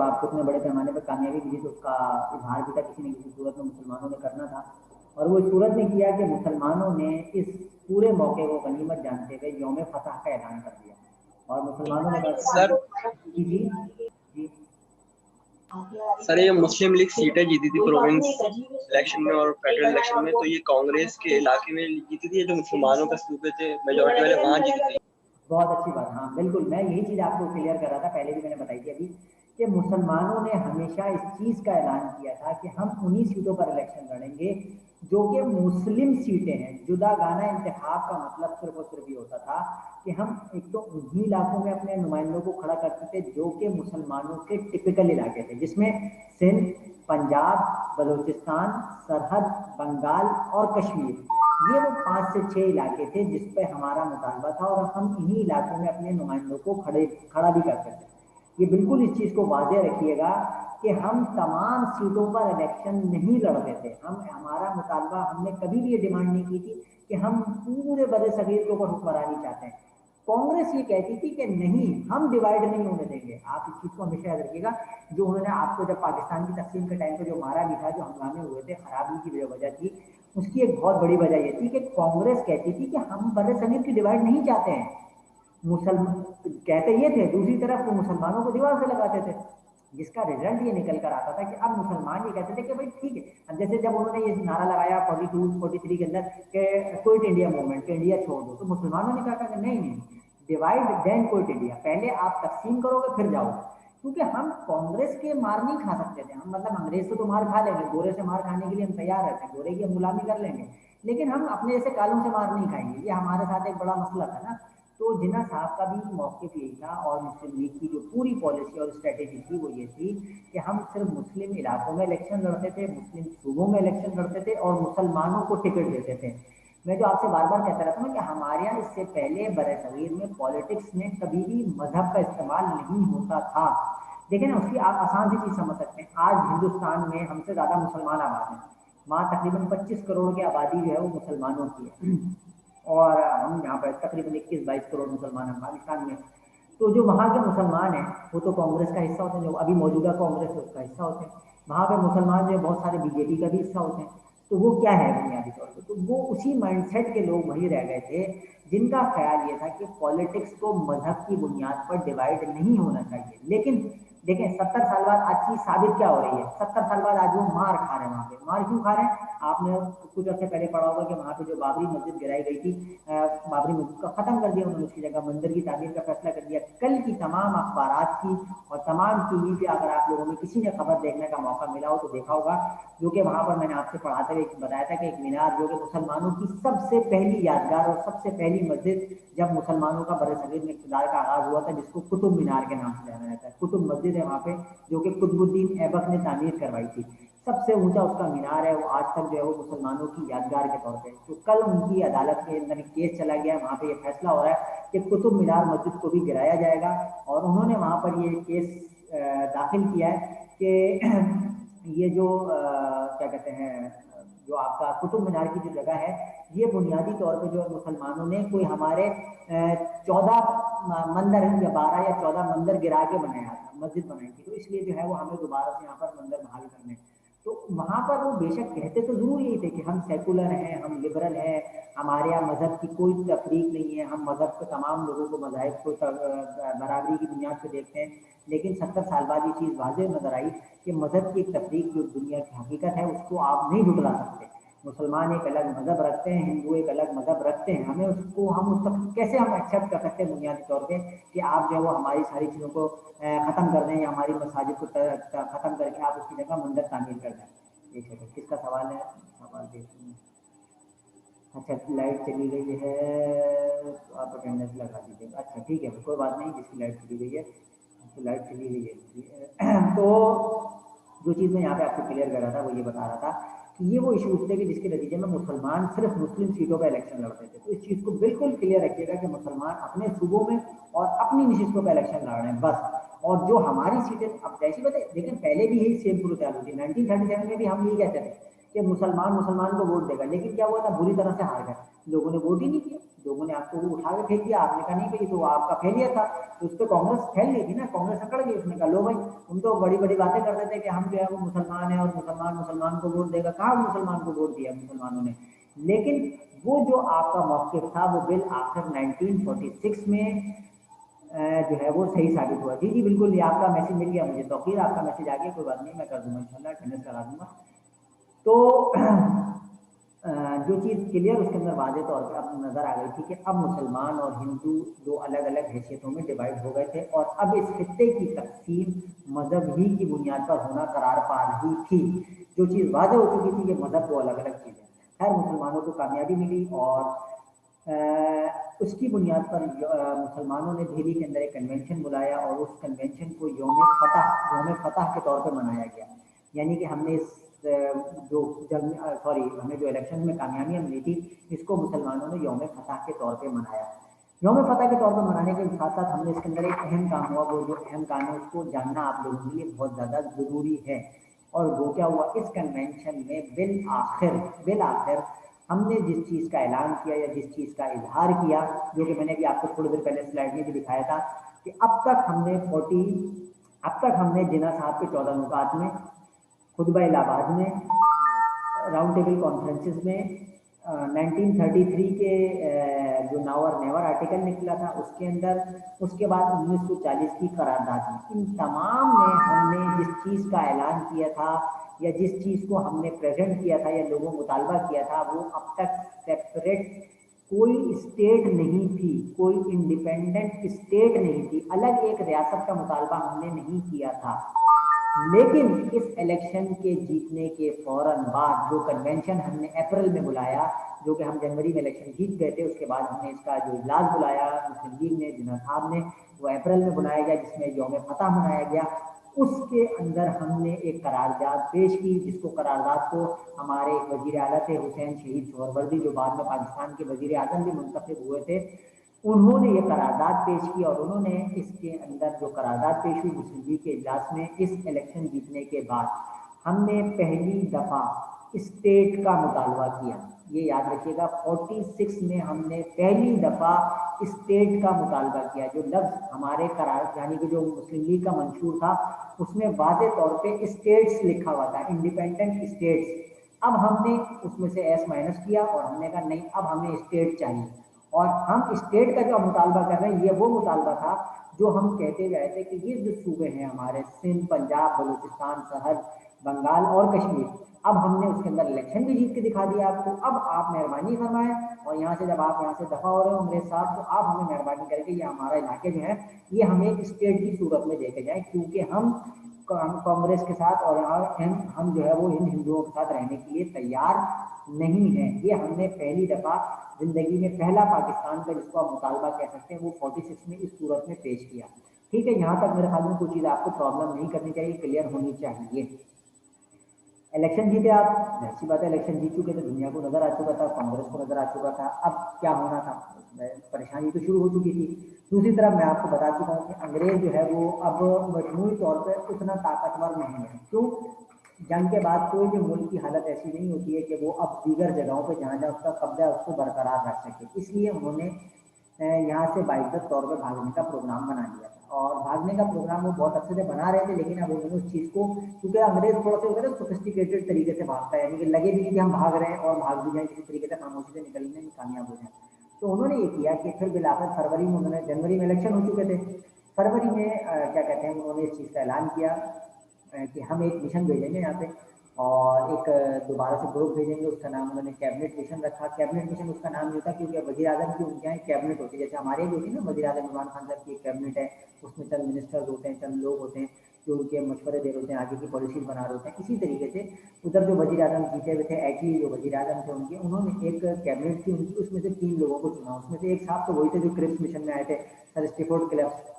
آپ کو اتنے بڑے پیمانے پر کامیابی ملی تو اس کا اظہار بھی تھا کسی نہ کسی صورت میں مسلمانوں نے کرنا تھا، اور وہ اس صورت میں کیا کہ مسلمانوں نے اس پورے موقع کو غنیمت جانتے ہوئے یوم فتح کا اعلان کر دیا، اور مسلمانوں نے سر جی جی جی سر یہ مسلم لیگ سیٹیں جیتی تھی پروونس الیکشن میں اور فیڈرل الیکشن میں، تو یہ کانگریس کے علاقے میں جیتی تھی جو مسلمانوں کے صوبے تھے میجورٹی والے وہاں جیتی تھی؟ بہت اچھی بات، ہاں بالکل، میں یہی چیز آپ کو کلیئر کر رہا تھا، پہلے بھی میں نے بتائی تھی ابھی کہ مسلمانوں نے ہمیشہ اس چیز کا اعلان کیا تھا کہ ہم انہی سیٹوں پر الیکشن لڑیں گے جو کہ مسلم سیٹیں ہیں۔ جدا گانا انتخاب کا مطلب صرف اور صرف یہ ہوتا تھا کہ ہم ایک تو انہی علاقوں میں اپنے نمائندوں کو کھڑا کرتے تھے جو کہ مسلمانوں کے ٹپکل علاقے تھے، جس میں سندھ، پنجاب، بلوچستان، سرحد، بنگال اور کشمیر، یہ وہ 5 سے 6 علاقے تھے جس پہ ہمارا مطالبہ تھا، اور ہم انہی علاقوں میں اپنے نمائندوں کو کھڑا بھی کرتے تھے۔ یہ بالکل اس چیز کو واضح رکھیے گا کہ ہم تمام سیٹوں پر الیکشن نہیں لڑتے تھے، ہمارا مطالبہ، ہم نے کبھی بھی یہ ڈیمانڈ نہیں کی تھی کہ ہم پورے بر صغیر کے اوپر حکمرانی چاہتے ہیں۔ کانگریس یہ کہتی تھی کہ نہیں، ہم ڈیوائڈ نہیں ہونے دیں گے۔ آپ اس چیز کو ہمیشہ یاد رکھیے گا، جو انہوں نے آپ کو جب پاکستان کی تقسیم کے ٹائم پہ جو مارا بھی تھا، جو ہنگامے ہوئے تھے، خرابی کی جو وجہ تھی، اس کی ایک بہت بڑی وجہ یہ تھی کہ کانگریس کہتی تھی کہ ہم بر صغیر کی ڈیوائڈ نہیں چاہتے ہیں۔ مسلمان کہتے یہ تھے، دوسری طرف وہ مسلمانوں کو دیوار سے لگاتے تھے، جس کا رزلٹ یہ نکل کر آتا تھا کہ اب مسلمان یہ کہتے تھے کہ بھائی ٹھیک ہے، اب جیسے جب انہوں نے یہ نعرہ لگایا 42 43 کے اندر کہ کوئٹ انڈیا موومنٹ، کہ انڈیا چھوڑ دو، تو مسلمانوں نے کہا کہ نہیں، ڈیوائڈ دین کوئٹ انڈیا، پہلے آپ تقسیم کرو گے پھر جاؤ، کیونکہ ہم کانگریس کے مار نہیں کھا سکتے تھے۔ ہم مطلب انگریز سے تو مار کھا لیں گے، گورے سے مار کھانے کے لیے ہم تیار رہتے ہیں، گورے کی ہم غلامی کر لیں گے، لیکن ہم اپنے جیسے کالوں سے مار نہیں کھائیں گے، یہ ہمارے ساتھ ایک بڑا مسئلہ تھا نا۔ تو جناح صاحب کا بھی موقف یہی تھا، اور مسلم لیگ کی جو پوری پالیسی اور اسٹریٹجی تھی وہ یہ تھی کہ ہم صرف مسلم علاقوں میں الیکشن لڑتے تھے، مسلم صوبوں میں الیکشن لڑتے تھے، اور مسلمانوں کو ٹکٹ دیتے تھے۔ میں جو آپ سے بار بار کہتا رہتا ہوں کہ ہمارے یہاں اس سے پہلے بر صغیر میں پالیٹکس میں کبھی بھی مذہب کا استعمال نہیں ہوتا تھا۔ دیکھیں نا، اس کی آپ آسان سی چیز سمجھ سکتے ہیں، آج ہندوستان میں ہم سے زیادہ مسلمان آباد ہیں، وہاں تقریباً 25 کروڑ کی آبادی جو ہے وہ مسلمانوں کی ہے، اور ہم یہاں پر تقریباً 21-22 کروڑ مسلمان ہیں پاکستان میں۔ تو جو وہاں کے مسلمان ہیں وہ تو کانگریس کا حصہ ہوتے ہیں، جو ابھی موجودہ کانگریس ہے اس کا حصہ ہوتے ہیں، وہاں پہ مسلمان جو بہت سارے بی جے پی کا بھی حصہ ہوتے ہیں۔ تو وہ کیا ہے بنیادی طور پہ، تو وہ اسی مائنڈ سیٹ کے لوگ وہی رہ گئے تھے جن کا خیال یہ تھا کہ پالیٹکس کو مذہب کی بنیاد پر ڈیوائڈ نہیں ہونا چاہیے۔ لیکن دیکھیں 70 سال بعد آج چیز ثابت کیا ہو رہی ہے، 70 سال بعد آج وہ مار کھا رہے ہیں، وہاں پہ مار کیوں کھا رہے ہیں؟ آپ نے کچھ عرصے پہلے پڑھا ہوگا کہ وہاں پہ جو بابری مسجد گرائی گئی تھی، بابری مسجد کا ختم کر دیا انہوں نے، اس کی جگہ مندر کی تعمیر کا فیصلہ کر دیا۔ کل کی تمام اخبارات کی اور تمام ٹی وی پہ اگر آپ لوگوں نے کسی نے خبر دیکھنے کا موقع ملا ہو تو دیکھا ہوگا، جو کہ وہاں پر میں نے آپ سے پڑھاتے ہوئے بتایا تھا کہ ایک مینار جو کہ مسلمانوں کی سب سے پہلی یادگار اور سب سے پہلی مسجد جب مسلمانوں کا بر صغیر میں اقتدار کا آغاز ہوا تھا، جس کو قطب مینار کے نام سے جانا جاتا ہے، قطب مسجد ہے وہاں پہ، جو کہ قطب الدین ایبک نے تعمیر کروائی تھی، سب سے اونچا اس کا مینار ہے، وہ آج تک جو ہے وہ مسلمانوں کی یادگار کے طور پہ، تو کل ان کی عدالت کے اندر ایک کیس چلا گیا، وہاں پہ یہ فیصلہ ہو رہا ہے کہ قطب مینار مسجد کو بھی گرایا جائے گا، اور انہوں نے وہاں پر یہ کیس داخل کیا ہے کہ یہ جو کیا کہتے ہیں، جو آپ کا قطب مینار کی جو جگہ ہے، یہ بنیادی طور پہ جو مسلمانوں نے کوئی ہمارے 14 مندر یا 12 یا 14 مندر گرا کے بنایا تھا، مسجد بنائی تھی، تو اس لیے جو ہے وہ ہمیں دوبارہ سے یہاں پر مندر بحال کرنے۔ تو وہاں پر وہ بے شک کہتے تو ضرور یہی تھے کہ ہم سیکولر ہیں، ہم لبرل ہیں، ہمارے یہاں مذہب کی کوئی تفریق نہیں ہے، ہم مذہب کے تمام لوگوں کو مذاہب کو برابری کی بنیاد پہ دیکھتے ہیں، لیکن 70 سال بعد یہ چیز واضح نظر آئی کہ مذہب کی ایک تفریق جو دنیا کی حقیقت ہے اس کو آپ نہیں جھٹلا سکتے۔ مسلمان ایک الگ مذہب رکھتے ہیں، ہندو ایک الگ مذہب رکھتے ہیں، ہمیں اس کو ہم اس تک کیسے ہم ایکسیپٹ کر سکتے ہیں بنیادی طور پہ کہ آپ جو ہے وہ ہماری ساری چیزوں کو ختم کر دیں، یا ہماری مساجد کو ختم کر کے آپ اس کی جگہ مندر تعمیر کر دیں۔ ایک سیکنڈ، کس کا سوال ہے؟ سوال دیکھیں۔ اچھا، لائٹ چلی گئی ہے تو آپ اٹینڈنس لگا دیجیے گا۔ اچھا ٹھیک ہے، کوئی بات نہیں، جس کی لائٹ چلی گئی ہے تو لائٹ چلی گئی ہے۔ تو جو چیز میں یہاں پہ آپ کو کلیئر کر رہا تھا وہ یہ بتا رہا تھا کہ یہ وہ ایشوز تھے کہ جس کے نتیجے میں مسلمان صرف مسلم سیٹوں پہ الیکشن لڑتے تھے۔ تو اس چیز کو بالکل کلیئر رکھیے گا کہ مسلمان اپنے صوبوں میں اور اپنی نشستوں پہ الیکشن لڑ رہے ہیں بس، اور جو ہماری سیٹیں اب ایسی بات ہے، لیکن پہلے بھی یہی سیم صورتحال ہوتی ہے۔ 1937 میں بھی ہم یہی کہتے تھے کہ مسلمان کو ووٹ دے گا، لیکن کیا ہوا تھا، بری طرح سے ہار گئے، لوگوں نے ووٹ ہی نہیں کیا۔ लोगों ने आपको उठा के फेंक दिया, आपने कहा नहीं भाई तो आपका फेलियर था, तो उस पर कांग्रेस फैल गई थी ना, कांग्रेस अकड़ गई, उसने कहा लो भाई तुम तो बड़ी बड़ी बातें करते थे कि हम जो है वो मुसलमान है और मुसलमान मुसलमान को वोट देगा, कहाँ मुसलमान को वोट दिया मुसलमानों ने। लेकिन वो जो आपका मौक़िफ़ था वो बिल आखिर 1946 में जो है वो सही साबित हुआ। जी जी बिल्कुल, ये आपका मैसेज मिल गया मुझे, तौकीर आपका मैसेज आ गया, कोई बात नहीं, मैं कर दूंगा इंशाल्लाह, अटेंडेंस करा दूंगा। तो जो चीज़ क्लियर उसके अंदर वाज़े तौर पे अब नज़र आ गई थी कि अब मुसलमान और हिंदू दो अलग अलग हैसियतों में डिवाइड हो गए थे, और अब इस खित्ते की तकसीम मज़हब ही की बुनियाद पर होना करार पा रही थी। जो चीज़ वाज़े हो चुकी थी कि मज़हब दो अलग अलग चीज़ें। खैर मुसलमानों को कामयाबी मिली, और उसकी बुनियाद पर मुसलमानों ने दिल्ली के अंदर एक कन्वेंशन बुलाया, और उस कन्वेंशन को यौम फतह के तौर पर मनाया गया। यानी कि हमने इस जो हमें जो इलेक्शन में कामयाबियाँ मिली थी, इसको मुसलमानों ने यौम फतह के तौर पे मनाया। यौम फतह के तौर पर मनाने के साथ साथ हमने इसके अंदर एक अहम काम हुआ, वो जो अहम काम है उसको जानना आप लोगों के लिए बहुत ज़्यादा ज़रूरी है। और वो क्या हुआ, इस कन्वेंशन में बिल आखिर हमने जिस चीज़ का ऐलान किया या जिस चीज़ का इजहार किया, जो कि मैंने भी आपको थोड़ी देर पहले स्लाइड में भी दिखाया था कि अब तक हमने जिन्ना साहब के 14 नुकात में, खुतबा इलाहाबाद में, राउंड टेबल कॉन्फ्रेंसेस में, 1933 के जो नाउ और नेवर आर्टिकल निकला था उसके अंदर, उसके बाद 1940 की करारदाद में, इन तमाम में हमने जिस चीज़ का ऐलान किया था या जिस चीज़ को हमने प्रेजेंट किया था या लोगों मुतालबा किया था, वो अब तक सेपरेट कोई स्टेट नहीं थी, कोई इंडिपेंडेंट स्टेट नहीं थी, अलग एक रियासत का मुतालबा हमने नहीं किया था। लेकिन इस इलेक्शन के जीतने के फौरन बाद जो कन्वेंशन हमने अप्रैल में बुलाया, जो कि हम जनवरी में इलेक्शन जीत गए थे, उसके बाद हमने इसका जो इजलास बुलाया मुस्लिम लीग ने, जिन्ना साहब ने, वो अप्रैल में बुलाया गया, जिसमें यौम फतह मनाया गया। उसके अंदर हमने एक करारदाद पेश की, जिसको करारदाद को हमारे वज़ीर आला थे हुसैन शहीद सोहरवर्दी, जो बाद में पाकिस्तान के वज़ीर आज़म भी मुंतखब हुए थे, उन्होंने ये करारदाद पेश की। और उन्होंने इसके अंदर जो करारदाद पेश हुई मुस्लिम लीग के इजलास में, इस इलेक्शन जीतने के बाद हमने पहली दफ़ा स्टेट का मुतालबा किया। ये याद रखिएगा, 46 में हमने पहली दफ़ा स्टेट का मुतालबा किया। जो लफ्ज़ हमारे करार यानी कि जो मुस्लिम लीग का मंशूर था, उसमें वाज़े तौर पे स्टेट्स लिखा हुआ था, इंडिपेंडेंट स्टेट्स। अब हमने उसमें से एस माइनस किया और हमने कहा नहीं, अब हमें स्टेट चाहिए। और हम स्टेट का जो मुतालबा कर रहे हैं, ये वो मुतालबा था जो हम कहते गए थे कि ये जो सूबे हैं हमारे, सिंध, पंजाब, बलूचिस्तान, सरहद, बंगाल और कश्मीर, अब हमने उसके अंदर इलेक्शन भी जीत के दिखा दिया आपको। अब आप मेहरबानी फरमाएं, और यहाँ से जब आप यहाँ से दफा हो रहे हो मेरे साथ, तो आप हमें मेहरबानी करके ये हमारा इलाके जो है ये हमें एक स्टेट की सूरत में देके जाए, क्योंकि हम कांग्रेस के साथ और हम जो है वो इन हिंदुओं के साथ रहने के लिए तैयार नहीं है। ये हमने पहली दफ़ा जिंदगी में पहला पाकिस्तान का, जिसको आप मुतालबा कह सकते हैं, वो 46 में इस सूरत में पेश किया। ठीक है, यहाँ तक मेरे ख्याल में कोई चीज़ आपको प्रॉब्लम नहीं करनी चाहिए, क्लियर होनी चाहिए। इलेक्शन जीते आप, ऐसी बात है, इलेक्शन जीत चुके थे, दुनिया को नजर आ चुका था, कांग्रेस को नजर आ चुका था, अब क्या होना था, परेशानी तो शुरू हो चुकी थी। दूसरी तरफ मैं आपको बता चुका हूँ कि अंग्रेज जो है वो अब मजमूई तौर पर उतना ताकतवर नहीं है। क्यों? जंग के बाद कोई भी मुल्क की हालत ऐसी नहीं होती है कि वो अब दीगर जगहों पर जहाँ जहाँ उसका कब्जा है उसको बरकरार रख सके, इसलिए उन्होंने यहाँ से बाइज्जत तौर पर भागने का प्रोग्राम बना लिया था। और भागने का प्रोग्राम वो बहुत अच्छे से बना रहे थे, लेकिन अब उन्होंने उस चीज़ को, क्योंकि अंग्रेज थोड़ा सा होता है सोफिस्टिकेटेड तरीके से भागता है, यानी कि लगे भी नहीं कि हम भाग रहे हैं और भाग भी जाए किसी तरीके से, खामोशी से निकलने में कामयाब हो जाए। तो उन्होंने ये किया कि फिर बिलाकर फरवरी में, उन्होंने जनवरी में इलेक्शन हो चुके थे, फरवरी में क्या कहते हैं, उन्होंने इस चीज़ का ऐलान किया कि हम एक मिशन भेजेंगे यहाँ पे, और एक दोबारा से ग्रुप भेजेंगे, उसका नाम उन्होंने कैबिनेट मिशन रखा। कैबिनेट मिशन उसका नाम नहीं था क्योंकि वज़ीर आज़म की उनके यहाँ कैबिनेट होती है, जैसे हमारे भी होती है ना, वज़ीर आज़म इमरान खान साहब की एक कैबिनेट है, उसमें चंद मिनिस्टर्स होते हैं, चंद लोग होते हैं जो उनके मशवरे दे रहे होते हैं, आगे की पॉलिसी बना रहे होते हैं। इसी तरीके से उधर जो वज़ीर आज़म जीते हुए थे, एक्चुअली जो वज़ीर आज़म थे उनके, उन्होंने एक कैबिनेट थी उनकी, उसमें से 3 लोगों को चुना। उसमें से एक साहब तो वही थे जो क्रिप्स मिशन में आए थे, सर स्टीफोर्ड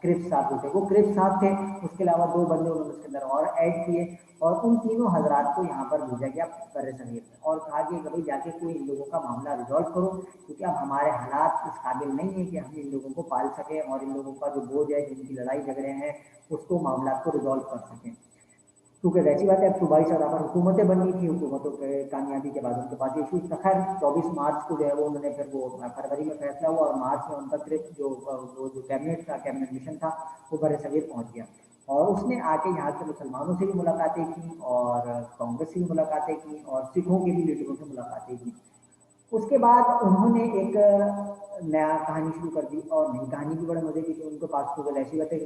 क्रिप्स साहब जो थे वो क्रिप्स साहब थे। उसके अलावा 2 बंदे उन्होंने उसके अंदर और ऐड किए, और उन तीनों हजरात को यहाँ पर भेजा गया बर्रे सगीर में, और कहा कि कभी जाके कोई इन लोगों का मामला रिजॉल्व करो, क्योंकि अब हमारे हालात इस काबिल नहीं है कि हम इन लोगों को पाल सकें और इन लोगों का जो बोझ है, जिनकी लड़ाई झगड़े हैं, उसको मामला को रिजॉल्व कर सकें। क्योंकि वैसी बात है अब सूबाई सतह पर हुकूमतें बननी थी, हुकूमतों के कामयाबी के बाद उनके पास इशूज था। खैर 24 मार्च को जो है वो उन्होंने फिर वो फरवरी में फैसला हुआ और मार्च में उनका ट्रिप जो कैबिनेट था, कैबिनेट मिशन था, वो बरसगीर पहुंच गया और उसने आके यहाँ के मुसलमानों से भी मुलाकातें की और कांग्रेस से भी मुलाकातें की और सिखों के भी लीडरों से मुलाकातें की। उसके बाद उन्होंने एक नया कहानी शुरू कर दी और नई कहानी भी बड़े मजे की थी उनके पास। तो ऐसी बात है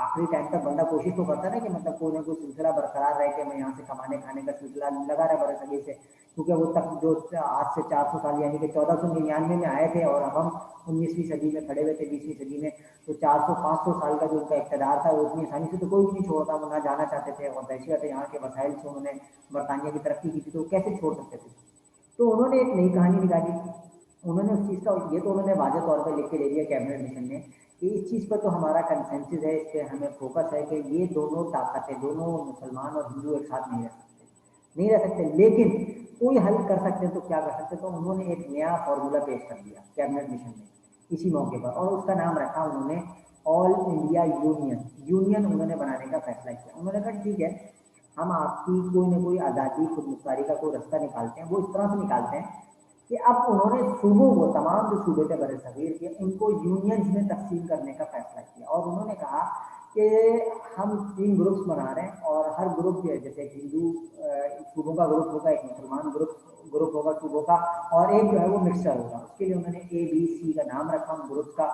आखिरी टाइम तक बंदा कोशिश तो करता है कि मतलब कोई ना कोई सिलसिला बरकरार रहे कि मैं यहाँ से कमाने खाने का सिलसिला लगा रहा बड़े सगे से, क्योंकि वो तक जो आज से 400 साल यानी कि 1499 में आए थे और अब हम 19वीं सदी में खड़े हुए थे, 20वीं सदी में। तो 400-500 साल का जो उनका इक़्तिदार था वो इतनी आसानी से तो कोई भी नहीं छोड़ता, वो ना जाना चाहते थे और दहशत है यहाँ के वसाइल से उन्होंने बरतानिया की तरक्की की थी तो कैसे छोड़ सकते थे। तो उन्होंने एक नई कहानी निकाली। उन्होंने उस चीज़ का ये तो उन्होंने वाज़ेह तौर पर लिख के दे दिया कैबिनेट मिशन में कि इस चीज़ पर तो हमारा कंसेंसस है, इस पर हमें फोकस है कि ये दोनों ताकतें, दोनों मुसलमान और हिंदू एक साथ नहीं रह सकते, लेकिन कोई हल कर सकते हैं तो क्या कर सकते हैं। तो उन्होंने एक नया फॉर्मूला पेश कर दिया कैबिनेट मिशन में इसी मौके पर और उसका नाम रखा उन्होंने ऑल इंडिया यूनियन उन्होंने बनाने का फैसला किया। उन्होंने कहा ठीक है हम आपकी कोई ना कोई आज़ादी खुद मुख्तारी का कोई रास्ता निकालते हैं। वो इस तरह से निकालते हैं कि अब उन्होंने सूबों को, तमाम जो सूबे थे बड़े सगीर के, उनको यूनियंस में तकसीम करने का फैसला किया और उन्होंने कहा कि हम 3 ग्रुप्स बना रहे हैं और हर ग्रुप जो है जैसे एक हिंदू सूबों का ग्रुप होगा, एक मुसलमान ग्रुप होगा सूबों का और एक जो है वो मिक्सचर होगा। उसके लिए उन्होंने ABC का नाम रखा उन ग्रुप्स का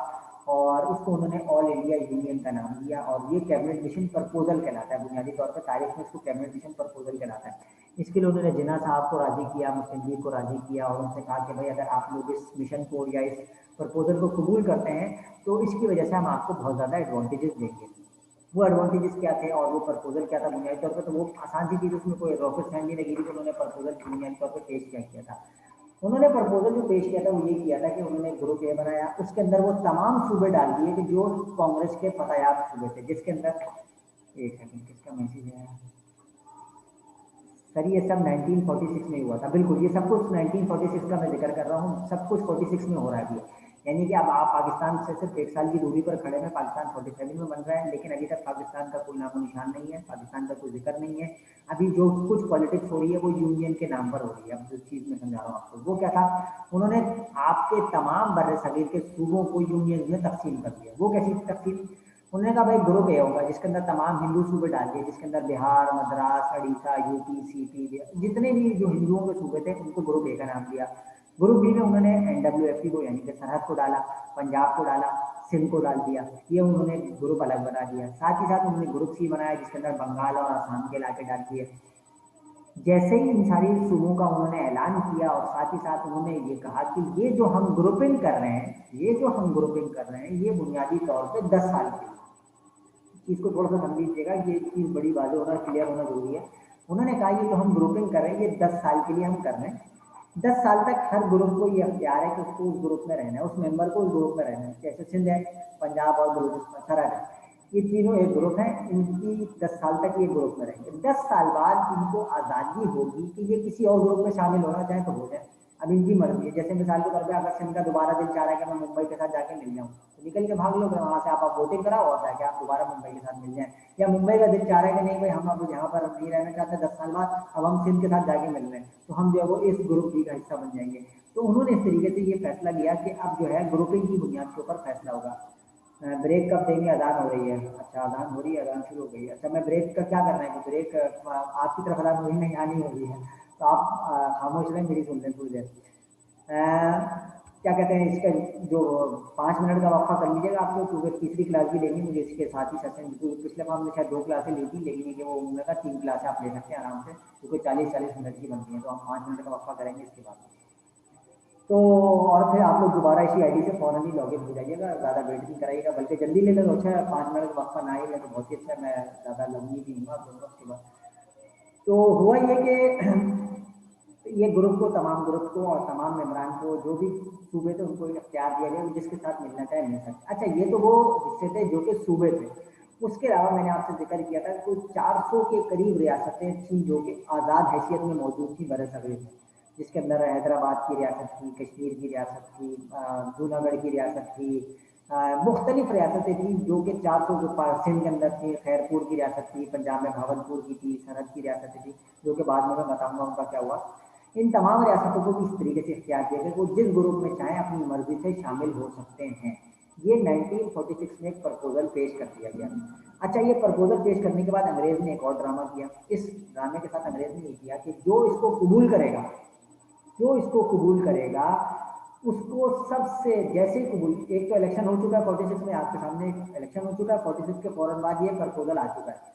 और उसको उन्होंने ऑल इंडिया यूनियन का नाम दिया और ये कैबिनेट मिशन प्रपोजल कहलाता है। बुनियादी तौर पर तारीख में इसको कैबिनेट मिशन प्रपोजल कहलाता है। इसके लिए उन्होंने जिन्ना साहब को राजी किया, मुस्लिम लीग को राजी किया और उनसे कहा कि भाई अगर आप लोग इस मिशन को या इस प्रपोजल को कबूल करते हैं तो इसकी वजह से हम आपको बहुत ज़्यादा एडवांटेजेस देंगे। वो एडवांटेजेस क्या थे और वो प्रपोजल क्या था बुनियादी तौर पर, तो वो आसान सी चीज़, उसमें कोई रॉकेट साइंस भी नहीं की थी। तो उन्होंने प्रपोजल बुनियादी तौर पर पेश किया था। उन्होंने प्रपोजल जो पेश किया था वो ये किया था कि उन्होंने ग्रुप ए बनाया, उसके अंदर वो तमाम सूबे डाल दिए कि जो कांग्रेस के फतयाब सूबे थे, जिसके अंदर एक सेकंड किसका मैसेज है सर, ये सब 1946 में हुआ था। बिल्कुल ये सब कुछ 1946 का मैं जिक्र कर रहा हूँ, सब कुछ 46 में हो रहा है अभी। यानी कि अब आप पाकिस्तान से सिर्फ 1 साल की दूरी पर खड़े हैं, पाकिस्तान 47 में बन रहा है लेकिन अभी तक पाकिस्तान का कोई नामो निशान नहीं है, पाकिस्तान का कोई जिक्र नहीं है। अभी जो कुछ पॉलिटिक्स हो रही है वो यूनियन के नाम पर हो रही है। अब जो चीज़ मैं समझा रहा हूँ आपको वो क्या था, उन्होंने आपके तमाम बर्रे सगीर के सूबों को यूनियन में तकसीम कर दिया। वो कैसी तकसीम, उन्होंने कहा भाई ग्रुप ए होगा जिसके अंदर तमाम हिंदू सूबे डाल दिए, जिसके अंदर बिहार, मद्रास, उड़ीसा, यूपी, सीपी, जितने भी जो हिंदुओं के सूबे थे उनको ग्रुप ए का नाम दिया। ग्रुप बी में उन्होंने NWFT को यानी कि सरहद को डाला, पंजाब को डाला, सिंध को डाल दिया। ये उन्होंने ग्रुप अलग बना दिया। साथ ही साथ उन्होंने ग्रुप सी बनाया जिसके अंदर बंगाल और आसाम के इलाके डाल दिए। जैसे ही इन सारी सूबों का उन्होंने ऐलान किया और साथ ही साथ उन्होंने ये कहा कि ये जो हम ग्रुपिंग कर रहे हैं, ये बुनियादी तौर पे 10 साल के लिए, चीज़ को थोड़ा सा समझ लीजिएगा, ये चीज़ बड़ी बात होना क्लियर होना जरूरी है। उन्होंने कहा ये जो हम ग्रुपिंग कर रहे हैं ये 10 साल के लिए हम कर रहे हैं। 10 साल तक हर ग्रुप को ये अख्तियार है कि उसको उस ग्रुप में रहना है, उस मेंबर को उस ग्रुप में रहना है। जैसे सिंध है, पंजाब और बलूचिस्तान, सरहद है, ये तीनों एक ग्रुप है, इनकी 10 साल तक ये ग्रुप में रहेंगे। 10 साल बाद इनको आज़ादी होगी कि ये किसी और ग्रुप में शामिल होना चाहे तो हो जाए, अब इनकी मर्जी है। जैसे मिसाल के तौर पर अगर सिंध का दोबारा दिल चाह रहा है कि मैं मुंबई के साथ जाके मिल जाऊँ तो निकल के भाग लो, वहाँ से आप वोटिंग कराओ और जाके आप दोबारा मुंबई के साथ मिल जाए। या मुंबई का दिल चाह रहा है कि नहीं भाई हम अब यहाँ पर नहीं रहना चाहते, 10 साल बाद अब हम सिंध के साथ जाके मिल रहे हैं, तो हम जो है वो इस ग्रुप बी का हिस्सा बन जाएंगे। तो उन्होंने इस तरीके से ये फैसला लिया कि अब जो है ग्रुपिंग की बुनियाद के ऊपर फैसला होगा। ब्रेक कब देंगे, अजान हो रही है, अच्छा अजान हो रही है, अजान शुरू हो गई है। अच्छा मैं ब्रेक का क्या करना है, ब्रेक आपकी तरफ अजान हो रही नहीं, आनी हो रही है तो आप खामोश रहें, मेरी सुन लें थोड़ी देर। क्या कहते हैं इसका जो 5 मिनट का वक्फा कर लीजिएगा आप लोग, क्योंकि तीसरी क्लास भी लेनी मुझे इसके साथ ही सेशन, पिछले बार हमने शायद 2 क्लासें ली थी लेकिन ये वो उन्होंने कहा 3 क्लासें आप ले सकते हैं आराम से, क्योंकि 40-40 मिनट की बनती है। तो हम 5 मिनट का वक्फा करेंगे इसके बाद तो, और फिर आप लोग दोबारा इसी आईडी से फौरन ही लॉगिन हो जाइएगा, ज़्यादा वेट नहीं कराइएगा, बल्कि जल्दी ले लें तो अच्छा है। 5 मिनट का वक्फा ना ही ले तो बहुत ही अच्छा है, मैं ज़्यादा लंबी भी दूँगा आप लोगों उसके बाद। तो हुआ ये कि ये ग्रुप को, तमाम ग्रुप को और तमाम मेम्बरान को जो भी सूबे थे उनको इख्तियार दिया गया जिसके साथ मिलना चाहे मिल सकते। अच्छा ये तो वो हिस्से थे जो कि सूबे थे। उसके अलावा मैंने आपसे जिक्र किया था कोई 400 के करीब रियासतें थी जो कि आज़ाद हैसियत में मौजूद थी बरसगीर में, जिसके अंदर हैदराबाद की रियासत थी, कश्मीर की रियासत थी, जूनागढ़ की रियासत थी, मुख्तलिफ रियासतें थी जो कि 400 जो सिंध के अंदर थी, खैरपुर की रियासत थी, पंजाब में भावलपुर की थी, सरहद की रियासतें थी, जो कि बाद में मैं बताऊंगा उनका क्या हुआ। इन तमाम रियासतों को भी इस तरीके से इख्तियार किया गया, वो जिस ग्रुप में चाहें अपनी मर्जी से शामिल हो सकते हैं। ये 1946 में एक प्रपोजल पेश कर दिया गया। अच्छा, ये प्रपोजल पेश करने के बाद अंग्रेज ने एक और ड्रामा किया। इस ड्रामे के साथ अंग्रेज ने ये किया कि जो इसको कबूल करेगा, जो इसको कबूल करेगा उसको सबसे जैसे ही कबूल, एक तो इलेक्शन हो चुका है 46 में, आपके सामने इलेक्शन हो चुका है, 46 के फौरन बाद ये प्रपोजल आ चुका है।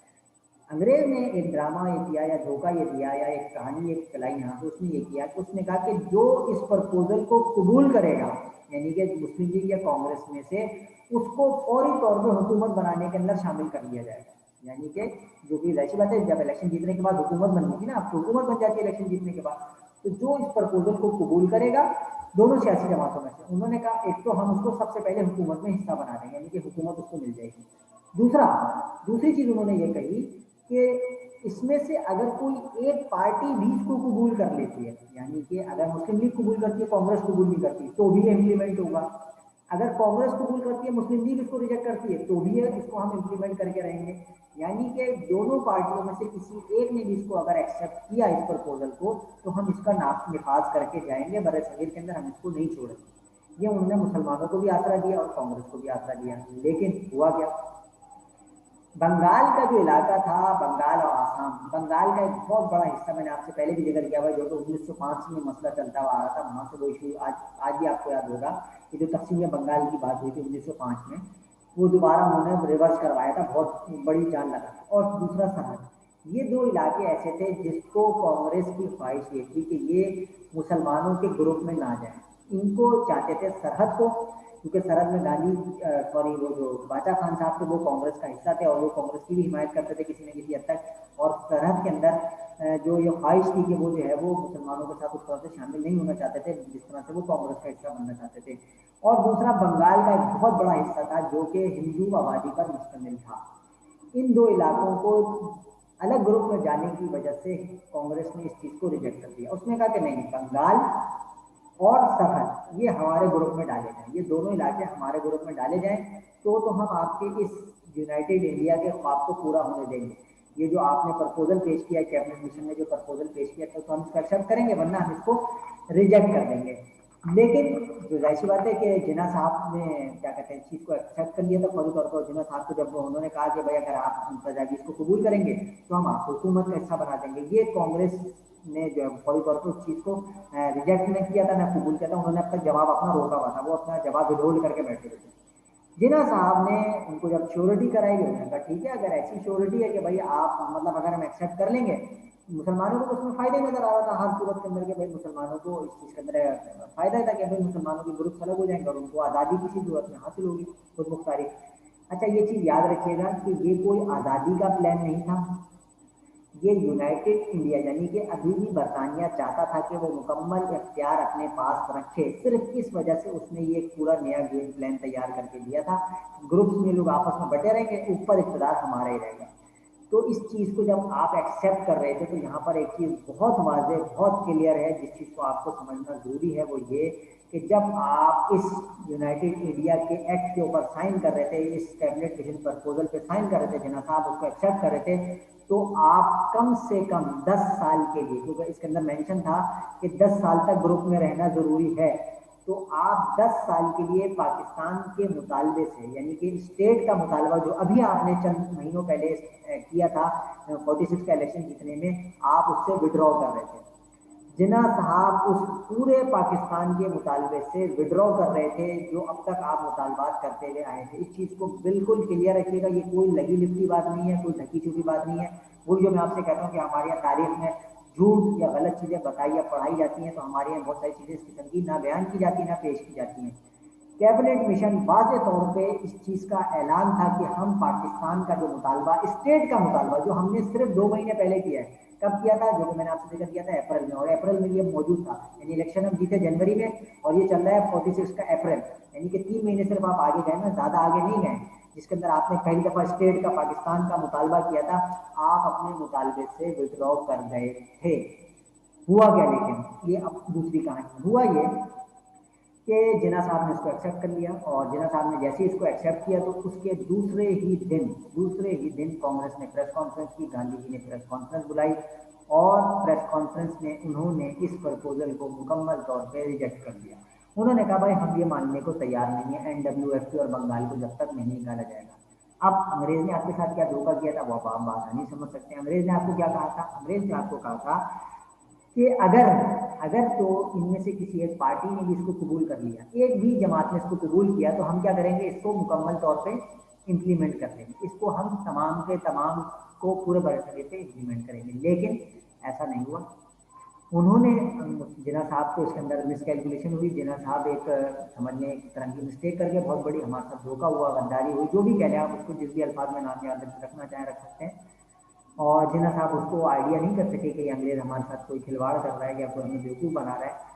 अंग्रेज ने एक ड्रामा ये किया या धोखा ये दिया या एक कहानी एक चलाई यहाँ पे, उसने ये किया कि उसने कहा कि जो इस प्रपोजल को कबूल करेगा, यानी कि मुस्लिम लीग या कांग्रेस में से, उसको फौरी तौर पर हुकूमत बनाने के अंदर शामिल कर लिया जाएगा। यानी कि जो कि ऐसी बात है, जब इलेक्शन जीतने के बाद हुकूमत बनती थी ना, अब तो हुकूमत बन जाती है इलेक्शन जीतने के बाद, तो जो इस प्रपोजल को कबूल करेगा दोनों सियासी जमातों में से, उन्होंने कहा एक तो हम उसको सबसे पहले हुकूमत में हिस्सा बना देंगे, यानी कि हुकूमत उसको मिल जाएगी। दूसरी चीज उन्होंने ये कही कि इसमें से अगर कोई एक पार्टी भी इसको कबूल कर लेती है, यानी कि अगर मुस्लिम लीग कबूल करती है, कांग्रेस कबूल नहीं करती, तो भी इम्प्लीमेंट होगा। अगर कांग्रेस कबूल करती है, मुस्लिम लीग इसको रिजेक्ट करती है, तो भी इसको हम इम्प्लीमेंट करके रहेंगे। यानी कि दोनों पार्टियों में से किसी एक ने भी इसको अगर एक्सेप्ट किया इस प्रपोजल को, तो हम इसका निफाज करके जाएंगे, बड़े सगीर के अंदर हम इसको नहीं छोड़ेंगे। ये उन्होंने मुसलमानों को भी आसरा दिया और कांग्रेस को भी आसरा दिया। लेकिन हुआ क्या, बंगाल का जो इलाका था, बंगाल और आसाम, बंगाल का एक बहुत बड़ा हिस्सा, मैंने आपसे पहले भी जिक्र किया हुआ, जो कि 1905 में मसला चलता हुआ आ रहा था, वहां से वो इशू आज भी आपको याद होगा कि जो तकसीम बंगाल की बात हुई थी 1905 में, वो दोबारा उन्होंने रिवर्स करवाया था, बहुत बड़ी जान लगा था। और दूसरा सरहद, ये दो इलाके ऐसे थे जिसको कांग्रेस की ख्वाहिश ये थी कि ये मुसलमानों के ग्रुप में ना जाए। इनको चाहते थे सरहद को, क्योंकि सरहद में गांधी सॉरी वो जो बाचा खान साहब थे वो कांग्रेस का हिस्सा थे और वो कांग्रेस की भी हिमायत करते थे किसी न किसी हद तक। और सरहद के अंदर जो ये ख्वाहिश थी कि वो जो है वो मुसलमानों के साथ उस तरह से शामिल नहीं होना चाहते थे जिस तरह से वो कांग्रेस का हिस्सा बनना चाहते थे। और दूसरा बंगाल का एक बहुत बड़ा हिस्सा था जो कि हिंदू आबादी पर मुश्तमिल था। इन दो इलाकों को अलग ग्रुप में जाने की वजह से कांग्रेस ने इस चीज को रिजेक्ट कर दिया। उसने कहा कि नहीं, बंगाल और सरहद ये हमारे ग्रुप में डाले जाएं, ये दोनों इलाके हमारे ग्रुप में डाले जाएं, तो हम आपके इस यूनाइटेड इंडिया के ख्वाब को पूरा होने देंगे। ये जो आपने प्रपोजल पेश किया, कैबिनेट मिशन ने जो प्रपोजल पेश किया, तो हम इसको एक्सेप्ट करेंगे, वरना हम इसको रिजेक्ट कर देंगे। लेकिन जो जाहिर बात है कि जिन्ना साहब ने क्या कहते हैं चीज को एक्सेप्ट कर लिया था फौरी तौर पर। जिन्ना साहब को जब उन्होंने कहा कि भाई अगर आप प्रजागी इसको कबूल करेंगे तो हम आपको हुकूमत का हिस्सा बना देंगे, ये कांग्रेस ने जो फौरी तौर पर उस चीज को रिजेक्ट नहीं किया था, ना कबूल किया था। उन्होंने अब तक जवाब अपना रोका हुआ था, वो अपना जवाब विधोल्ड करके बैठे हुए थे। जिन्ना साहब ने उनको जब श्योरिटी कराई, उन्होंने कहा ठीक है, अगर ऐसी श्योरिटी है कि भाई आप मतलब अगर हम एक्सेप्ट कर लेंगे, मुसलमानों को तो उसमें फायदा नजर आ रहा था हर सूरत के अंदर के भाई मुसलमानों को इस चीज के अंदर फायदा था कि भाई मुसलमानों के ग्रुप अलग हो जाएंगे और उनको आज़ादी किसी सूरत में हासिल होगी, खुद मुख्तारी। अच्छा, ये चीज याद रखिएगा कि ये कोई आज़ादी का प्लान नहीं था, ये यूनाइटेड इंडिया, यानी कि अभी भी बरतानिया चाहता था कि वो मुकम्मल इख्तियार अपने पास रखे। सिर्फ इस वजह से उसने ये पूरा नया गेम प्लान तैयार करके दिया था। ग्रुप्स में लोग आपस में बटे रहेंगे, ऊपर इख्तियार हमारा ही रहेगा। तो इस चीज को जब आप एक्सेप्ट कर रहे थे, तो यहाँ पर एक चीज बहुत वाज़ेह, बहुत क्लियर है, जिस चीज को आपको समझना जरूरी है, वो ये कि जब आप इस यूनाइटेड इंडिया के एक्ट के ऊपर साइन कर रहे थे, इस कैबिनेट मिशन प्रपोजल पे साइन कर रहे थे, जिन्ना साहब उसको एक्सेप्ट कर रहे थे, तो आप कम से कम 10 साल के लिए, क्योंकि इसके अंदर मेंशन था कि 10 साल तक ग्रुप में रहना जरूरी है, तो आप 10 साल के लिए पाकिस्तान के मुतालबे से, यानी कि स्टेट का मुतालबा जो अभी आपने चंद महीनों पहले किया था 46 का इलेक्शन जीतने में, आप उससे विड्रॉ कर रहे थे। जिन्ना साहब उस पूरे पाकिस्तान के मुतालबे से विड्रॉ कर रहे थे जो अब तक आप मुतालबात करते हुए आए थे। इस चीज़ को बिल्कुल क्लियर रखिएगा, ये कोई लगी लिपटी बात नहीं है, कोई ढकी छुपी बात नहीं है। वो जो मैं आपसे कहता हूँ कि हमारे यहाँ तारीख में झूठ या गलत चीज़ें बताई या पढ़ाई जाती हैं, तो हमारे यहाँ बहुत सारी चीज़ें इस किस्म की ना बयान की जाती, ना पेश की जाती हैं। कैबिनेट मिशन वाज़े तौर पे इस चीज़ का ऐलान था कि हम पाकिस्तान का जो मुतालबा, स्टेट का मुतालबा, जो हमने सिर्फ 2 महीने पहले किया है, कब किया था, जो कि मैंने आपसे जिक्र किया था अप्रैल में, और अप्रैल में ये मौजूद था, यानी इलेक्शन हम जीते जनवरी में और ये चल रहा है 46 का अप्रैल, यानी कि 3 महीने सिर्फ आप आगे गए ना, ज़्यादा आगे नहीं गए, जिसके अंदर आपने पहली दफ़ा स्टेट का, पाकिस्तान का मुतालबा किया था। आप अपने मुतालबे से विड्रॉ कर गए थे। हुआ क्या, लेकिन ये अब दूसरी कहानी हुआ ये कि जिन्ना साहब ने इसको एक्सेप्ट कर लिया, और जिन्ना साहब ने जैसे ही इसको एक्सेप्ट किया तो उसके दूसरे ही दिन कांग्रेस ने प्रेस कॉन्फ्रेंस की, गांधी जी ने प्रेस कॉन्फ्रेंस बुलाई, और प्रेस कॉन्फ्रेंस में उन्होंने इस प्रपोजल को मुकम्मल तौर पे रिजेक्ट कर दिया। उन्होंने कहा भाई हम ये मानने को तैयार नहीं है NWFP और बंगाल को जब तक नहीं निकाला जाएगा। अब अंग्रेज ने आपके साथ क्या धोखा किया था वो आप बात नहीं समझ सकते। अंग्रेज ने आपको क्या कहा था? अंग्रेज ने आपको कहा था कि अगर तो इनमें से किसी एक पार्टी ने भी इसको कबूल कर लिया, एक भी जमात ने इसको कबूल किया, तो हम क्या करेंगे, इसको मुकम्मल तौर पे इम्प्लीमेंट कर देंगे, इसको हम तमाम के तमाम को पूरे बड़े पे इम्प्लीमेंट करेंगे। लेकिन ऐसा नहीं हुआ। उन्होंने जिन्ना साहब को इसके अंदर मिसकैलकुलेशन हुई, जिन्ना साहब एक समझने एक तरह की मिस्टेक करके बहुत बड़ी हमारे साथ धोखा हुआ, गद्दारी हुई, जो भी कह लें आप उसको, जिस भी अल्फाज में नाम याद रखना चाहें रख सकते हैं। और जिन्ना साहब उसको आइडिया नहीं कर सके कि अंग्रेज हमारे साथ कोई खिलवाड़ कर रहा है या कोई हमें बेवकूफ़ बना रहा है।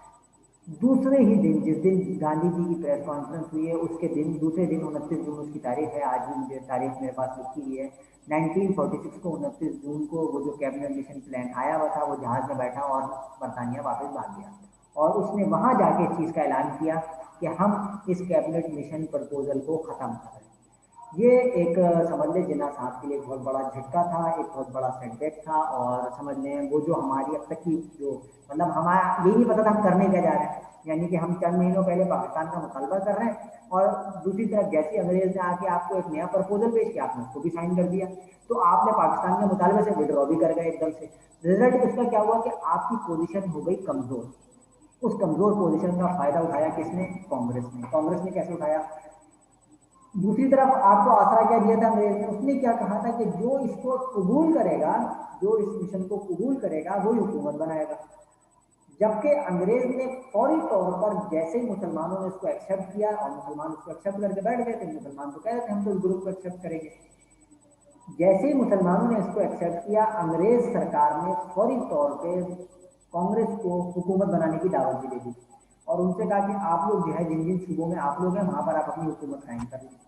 दूसरे ही दिन, जिस दिन गांधी जी की प्रेस कॉन्फ्रेंस हुई है, उसके दिन दूसरे दिन 29 जून उसकी तारीख है, आज भी मुझे तारीख मेरे पास लिखी हुई है, 1946 को 29 जून को वो जो कैबिनेट मिशन प्लान आया हुआ था, वो जहाज़ में बैठा और बरतानिया वापस भाग गया, और उसने वहाँ जाके इस चीज़ का ऐलान किया कि हम इस कैबिनेट मिशन प्रपोजल को ख़त्म कर रहे हैं। ये एक समझ लें जिन्ना साहब के लिए बहुत बड़ा झटका था, एक बहुत बड़ा सेटबैक था। और समझ लें वो जो हमारी अब तक की जो मतलब हमारा यही नहीं पता था हम करने क्या जा रहे हैं, यानी कि हम चंद महीनों पहले पाकिस्तान का मुतालबा कर रहे हैं, और दूसरी तरफ जैसे अंग्रेज ने आके आपको एक नया प्रपोजल पेश किया, आपने उसको भी साइन कर दिया, तो आपने पाकिस्तान के मुतालबे से विड्रॉ भी कर गए एकदम से। रिजल्ट उसका क्या हुआ कि आपकी पोजीशन हो गई कमज़ोर। उस कमज़ोर पोजीशन का फ़ायदा उठाया किसने? कांग्रेस ने। कांग्रेस ने कैसे उठाया? दूसरी तरफ आपको आसरा क्या दिया था अंग्रेज ने? उसने क्या कहा था कि जो इसको कबूल करेगा, जो इस मिशन को कबूल करेगा, वही हुकूमत बनाएगा। जबकि अंग्रेज ने फौरी तौर पर जैसे ही मुसलमानों ने इसको एक्सेप्ट किया, और मुसलमान उसको एक्सेप्ट करके बैठ गए थे, मुसलमान तो कह रहे थे हम तो इस ग्रुप को एक्सेप्ट करेंगे। जैसे ही मुसलमानों ने इसको एक्सेप्ट किया, अंग्रेज सरकार ने फौरी तौर पे कांग्रेस को हुकूमत बनाने की दावत भी दे दी, और उनसे कहा कि आप लोग जो है जिन जिन सूबों में आप लोग हैं वहां पर आप अपनी हुकूमत कायम कर लें।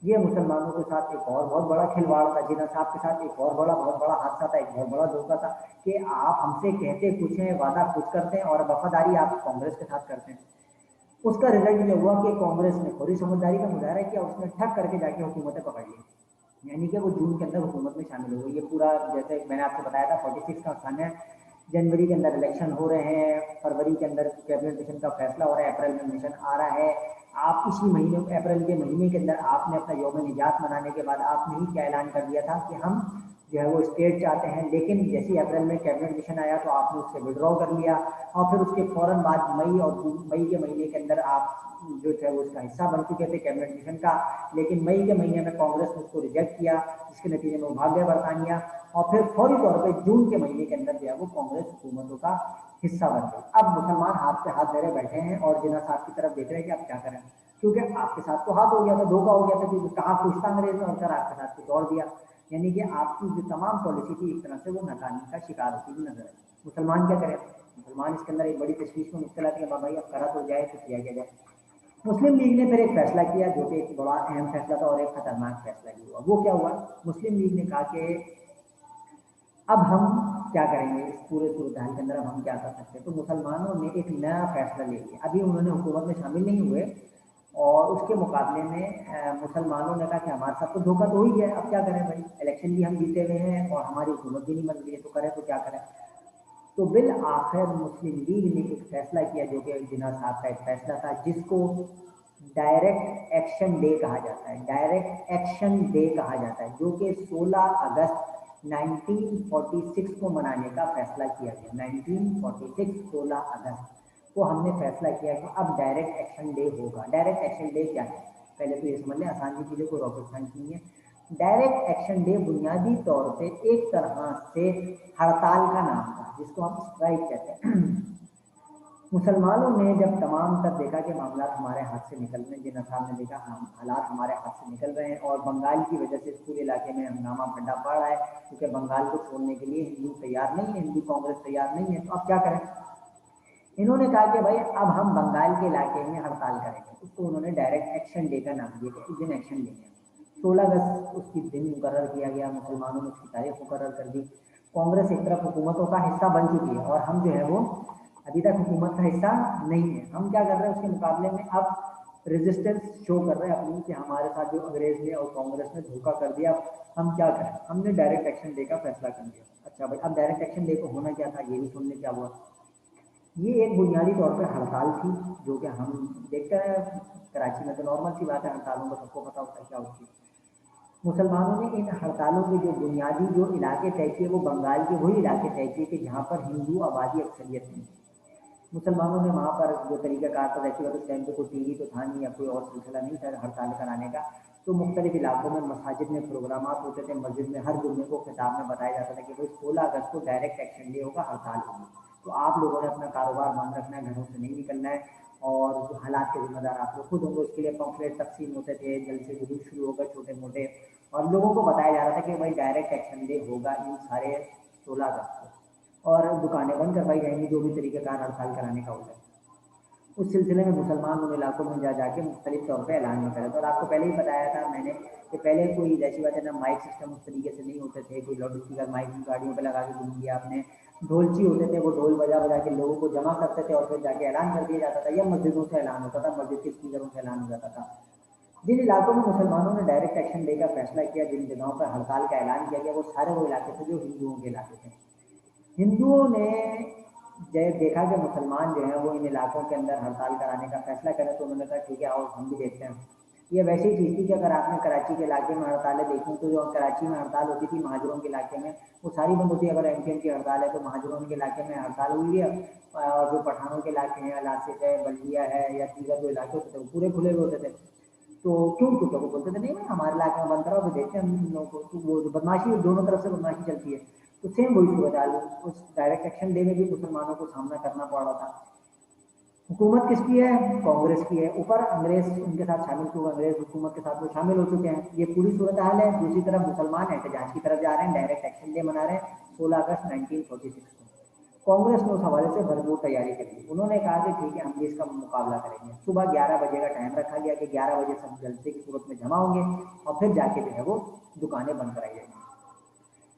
ये मुसलमानों के साथ एक और बहुत बड़ा खिलवाड़ था। जिन्ना साहब के साथ एक और बहुत बड़ा हादसा था, एक बहुत बड़ा धोखा था कि आप हमसे कहते कुछ हैं, वादा कुछ करते हैं, और वफादारी आप कांग्रेस के साथ करते हैं। उसका रिजल्ट ये हुआ कि कांग्रेस ने थोड़ी समझदारी का मुजाहरा किया, उसने ठग करके जाके हुकूमतें पकड़ ली, यानी कि वो जून के अंदर हुकूमत में शामिल हो गई। ये पूरा जैसे मैंने आपको बताया था 46 का सन है, जनवरी के अंदर इलेक्शन हो रहे हैं, फरवरी के अंदर कैबिनेट मिशन का फैसला हो रहा है, अप्रैल में मिशन आ रहा है। आप इसी महीने अप्रैल के महीने के अंदर आपने अपना यौम निजात मनाने के बाद आपने ही क्या ऐलान कर दिया था कि हम जो है वो स्टेट चाहते हैं, लेकिन जैसे ही अप्रैल में कैबिनेट मिशन आया तो आपने उससे विड्रॉ कर लिया, और फिर उसके फौरन बाद मई के महीने के अंदर आप जो है वो उसका हिस्सा बन चुके थे कैबिनेट मिशन का, लेकिन मई के महीने में कांग्रेस ने उसको रिजेक्ट किया, जिसके नतीजे में वो भाग गया बरतानिया, और फिर फौरी तौर पर जून के महीने के अंदर जो है वो कांग्रेस हुकूमतों का हिस्सा बन गई। अब मुसलमान हाथ पे हाथ धरे बैठे हैं और जिन्ना साहब की तरफ देख रहे हैं कि आप क्या करें, क्योंकि आपके साथ तो हाथ हो गया था, धोखा हो गया था, क्योंकि कहा कुछ था अंग्रेज ने और कर आपके साथ कुछ और दिया, यानी कि आपकी जो तमाम पॉलिसी थी एक तरह से वो नाकामी का शिकार होती हुई नजर आई। मुसलमान क्या करें? मुसलमान इसके अंदर एक बड़ी तशवीश में मुब्तला थे, भाई अब करा तो जाए तो किया क्या जाए। मुस्लिम लीग ने फिर एक फैसला किया जो कि एक बड़ा अहम फैसला था और एक खतरनाक फैसला भी हुआ। वो क्या हुआ? मुस्लिम लीग ने कहा कि अब हम क्या करेंगे इस पूरे सूरत हाल के अंदर, अब हम क्या कर सकते हैं। तो मुसलमानों ने एक नया फैसला ले लिया, अभी उन्होंने हुकूमत में शामिल नहीं हुए, और उसके मुकाबले में मुसलमानों ने कहा कि हमारे साथ तो धोखा तो हो ही है, अब क्या करें भाई, इलेक्शन भी हम जीते हुए हैं और हमारी हुकूमत भी नहीं बन रही है, तो करें तो क्या करें। तो बिल आखिर मुस्लिम लीग ने एक फैसला किया जो कि जिन्ना साहब का एक फैसला था, जिसको डायरेक्ट एक्शन डे कहा जाता है। डायरेक्ट एक्शन डे कहा जाता है, जो कि 16 अगस्त 1946 को मनाने का फैसला किया गया। 1946 16 अगस्त को हमने फैसला किया कि अब डायरेक्ट एक्शन डे होगा। डायरेक्ट एक्शन डे क्या है? पहले तो ये समझ लें, आसान की चीज़ें कोई रॉकेट साइंस नहीं है। डायरेक्ट एक्शन डे बुनियादी तौर पे एक तरह से हड़ताल का नाम था, जिसको हम स्ट्राइक कहते हैं। मुसलमानों ने जब तमाम तब देखा कि मामला हमारे हाथ से निकल रहे हैं, जिन्ना साहब ने देखा हम हालात हमारे हाथ से निकल रहे हैं, और बंगाल की वजह से इस पूरे इलाके में हंगामा फड्डा पड़ रहा है, क्योंकि बंगाल को छोड़ने के लिए हिंदू तैयार नहीं है, हिंदू कांग्रेस तैयार नहीं है, तो अब क्या करें। इन्होंने कहा कि भाई अब हम बंगाल के इलाके में हड़ताल करेंगे। उसको उन्होंने डायरेक्ट एक्शन डे का नाम दिया कि इस दिन एक्शन लेंगे। 16 अगस्त उसकी दिन मुकर्रर किया गया, मुसलमानों ने उसकी तारीख मुकर्रर कर दी। कांग्रेस एक तरफ हुकूमतों का हिस्सा बन चुकी है और हम जो है वो ابھی تک حکومت کا حصہ نہیں ہے. ہم کیا کر رہے ہیں اس کے مقابلے میں اب ریزسٹنس شو کر رہے ہیں اپنی کہ ہمارے ساتھ جو انگریز نے اور کانگریس نے دھوکہ کر دیا, ہم کیا کریں. ہم نے ڈائریکٹ ایکشن ڈے کا فیصلہ کر لیا. اچھا بھائی, اب ڈائریکٹ ایکشن ڈے کو ہونا کیا تھا یہ بھی سننے کیا ہوا. یہ ایک بنیادی طور پہ ہڑتال تھی جو کہ ہم دیکھتے ہیں کراچی میں تو نارمل سی بات ہے, ہڑتالوں کا سب کو پتہ ہوتا ہے کیا ہوتی ہے. مسلمانوں نے ان ہڑتالوں کے جو بنیادی جو علاقے طے کیے وہ بنگال کے وہی علاقے طے کیے کہ جہاں پر ہندو آبادی اکثریت میں. مسلمانوں نے وہاں پر جو طریقہ کار تھا, ویسے اس ٹائم پہ کوئی ٹی وی تو تھا نہیں یا کوئی اور سلسلہ نہیں تھا ہڑتال کرانے کا, تو مختلف علاقوں میں مساجد میں پروگرامات ہوتے تھے. مسجد میں ہر جمعے کو خطاب میں بتایا جاتا تھا کہ بھائی 16 اگست کو ڈائریکٹ ایکشن ڈے ہوگا, ہڑتال ہوگی, تو آپ لوگوں نے اپنا کاروبار بند رکھنا ہے, گھروں سے نہیں نکلنا ہے, اور جو حالات کے ذمہ دار آپ لوگ خود ہوں گے. اس کے لیے پمفلیٹ تقسیم ہوتے تھے, جلد سے جلوس شروع ہو گئے چھوٹے موٹے, اور لوگوں کو بتایا جا رہا تھا کہ بھائی ڈائریکٹ ایکشن ڈے ہوگا ان سارے 16 اگست کو, اور دکانیں بند کروائی جائیں گی جو بھی طریقہ کار ہڑتال کرانے کا ہوگا. اس سلسلے میں مسلمان ان علاقوں میں جا کے مختلف طور پہ اعلان کرے. اور آپ کو پہلے ہی بتایا تھا میں نے کہ پہلے کوئی جیسی بات ہے نا, مائک سسٹم اس طریقے سے نہیں ہوتے تھے, کوئی لاؤڈ اسپیکر مائک گاڑیوں پہ لگا کے گھوم دیا آپ نے, ڈھولچی ہوتے تھے وہ ڈھول بجا بجا کے لوگوں کو جمع کرتے تھے اور پھر جا کے اعلان کر دیا جاتا تھا, یا مسجدوں سے اعلان ہوتا تھا, مسجد کے اسپیکروں سے اعلان ہو جاتا تھا. جن علاقوں میں مسلمانوں نے ڈائریکٹ ایکشن ڈے کا فیصلہ کیا, جن جگہوں پر ہڑتال کا اعلان کیا گیا, وہ سارے وہ علاقے تھے جو ہندوؤں کے علاقے تھے. ہندوؤں نے دیکھا کہ مسلمان جو ہیں وہ ان علاقوں کے اندر ہڑتال کرانے کا فیصلہ کرے, تو انہوں نے کہا ٹھیک ہے آؤ ہم بھی دیکھتے ہیں. یہ ویسے ہی چیز تھی کہ اگر آپ نے کراچی کے علاقے میں ہڑتالیں دیکھیں تو جو کراچی میں ہڑتال ہوتی تھی مہاجروں کے علاقے میں وہ ساری بند ہوتی ہے. اگر ایم پی ایم کی ہڑتال ہے تو مہاجروں کے علاقے میں ہڑتال ہوئی ہے, اور جو پٹھانوں کے علاقے ہیں, لاسک ہے, بلدیا ہے, یا دیگر جو علاقے ہوتے تھے وہ پورے کھلے ہوئے ہوتے تھے. تو کیوں کچھ وہ بولتے تھے نہیں بھائی ہمارے علاقے میں بند کرا, تو دیکھتے ہیں ہم لوگوں کو, تو وہ بدماشی دونوں طرف سے بدماشی چلتی ہے. تو سیم وہی صورت حال اس ڈائریکٹ ایکشن ڈے میں بھی مسلمانوں کو سامنا کرنا پڑ رہا تھا. حکومت کس کی ہے, کانگریس کی ہے. اوپر انگریز ان کے ساتھ شامل کیوں, انگریز حکومت کے ساتھ وہ شامل ہو چکے ہیں. یہ پوری صورتحال ہے. دوسری طرف مسلمان احتجاج کی طرف جا رہے ہیں, ڈائریکٹ ایکشن ڈے منا رہے ہیں 16 اگست 1946 کو. کانگریس نے اس حوالے سے بھرپور تیاری کر لی. انہوں نے کہا کہ ٹھیک ہے ہم بھی اس کا مقابلہ کریں گے. صبح 11 بجے کا ٹائم رکھا گیا کہ 11 بجے سب جلسے کی صورت میں جمع ہوں گے, اور پھر جا کے جو ہے وہ دکانیں بند کرائی جائیں گی.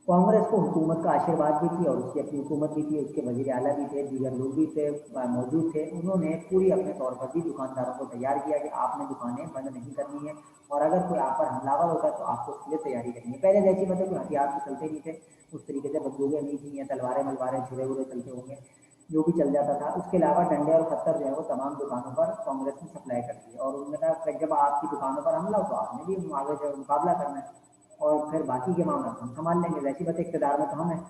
کانگریس کو حکومت کا آشیرواد بھی تھی, اور اس کی اپنی حکومت بھی تھی, اس کے وزیر اعلیٰ بھی تھے, دیگر لوگ بھی تھے موجود تھے. انہوں نے پوری اپنے طور پر بھی دکانداروں کو تیار کیا کہ آپ نے دکانیں بند نہیں کرنی ہے, اور اگر کوئی آپ پر حملہ آور ہوتا ہے تو آپ کو اس کے لیے تیاری کرنی ہے. پہلے جیسی مطلب کوئی ہتھیار تو چلتے نہیں تھے اس طریقے سے, بندوقیں نہیں تھیں یا تلواریں ملواریں چھرے برے چلتے ہوں گے, جو بھی چل جاتا تھا. اس کے علاوہ ڈنڈے اور پتھر جو ہے وہ تمام دکانوں پر کانگریس نے سپلائی کر دی, اور انہوں نے کہا کہ جب آپ کی دکانوں پر حملہ ہو تو آپ نے بھی آگے سے مقابلہ کرنا ہے, اور پھر باقی کے معاملات ہم سنبھال لیں گے. ویسی بات اقتدار میں تو ہم ہیں.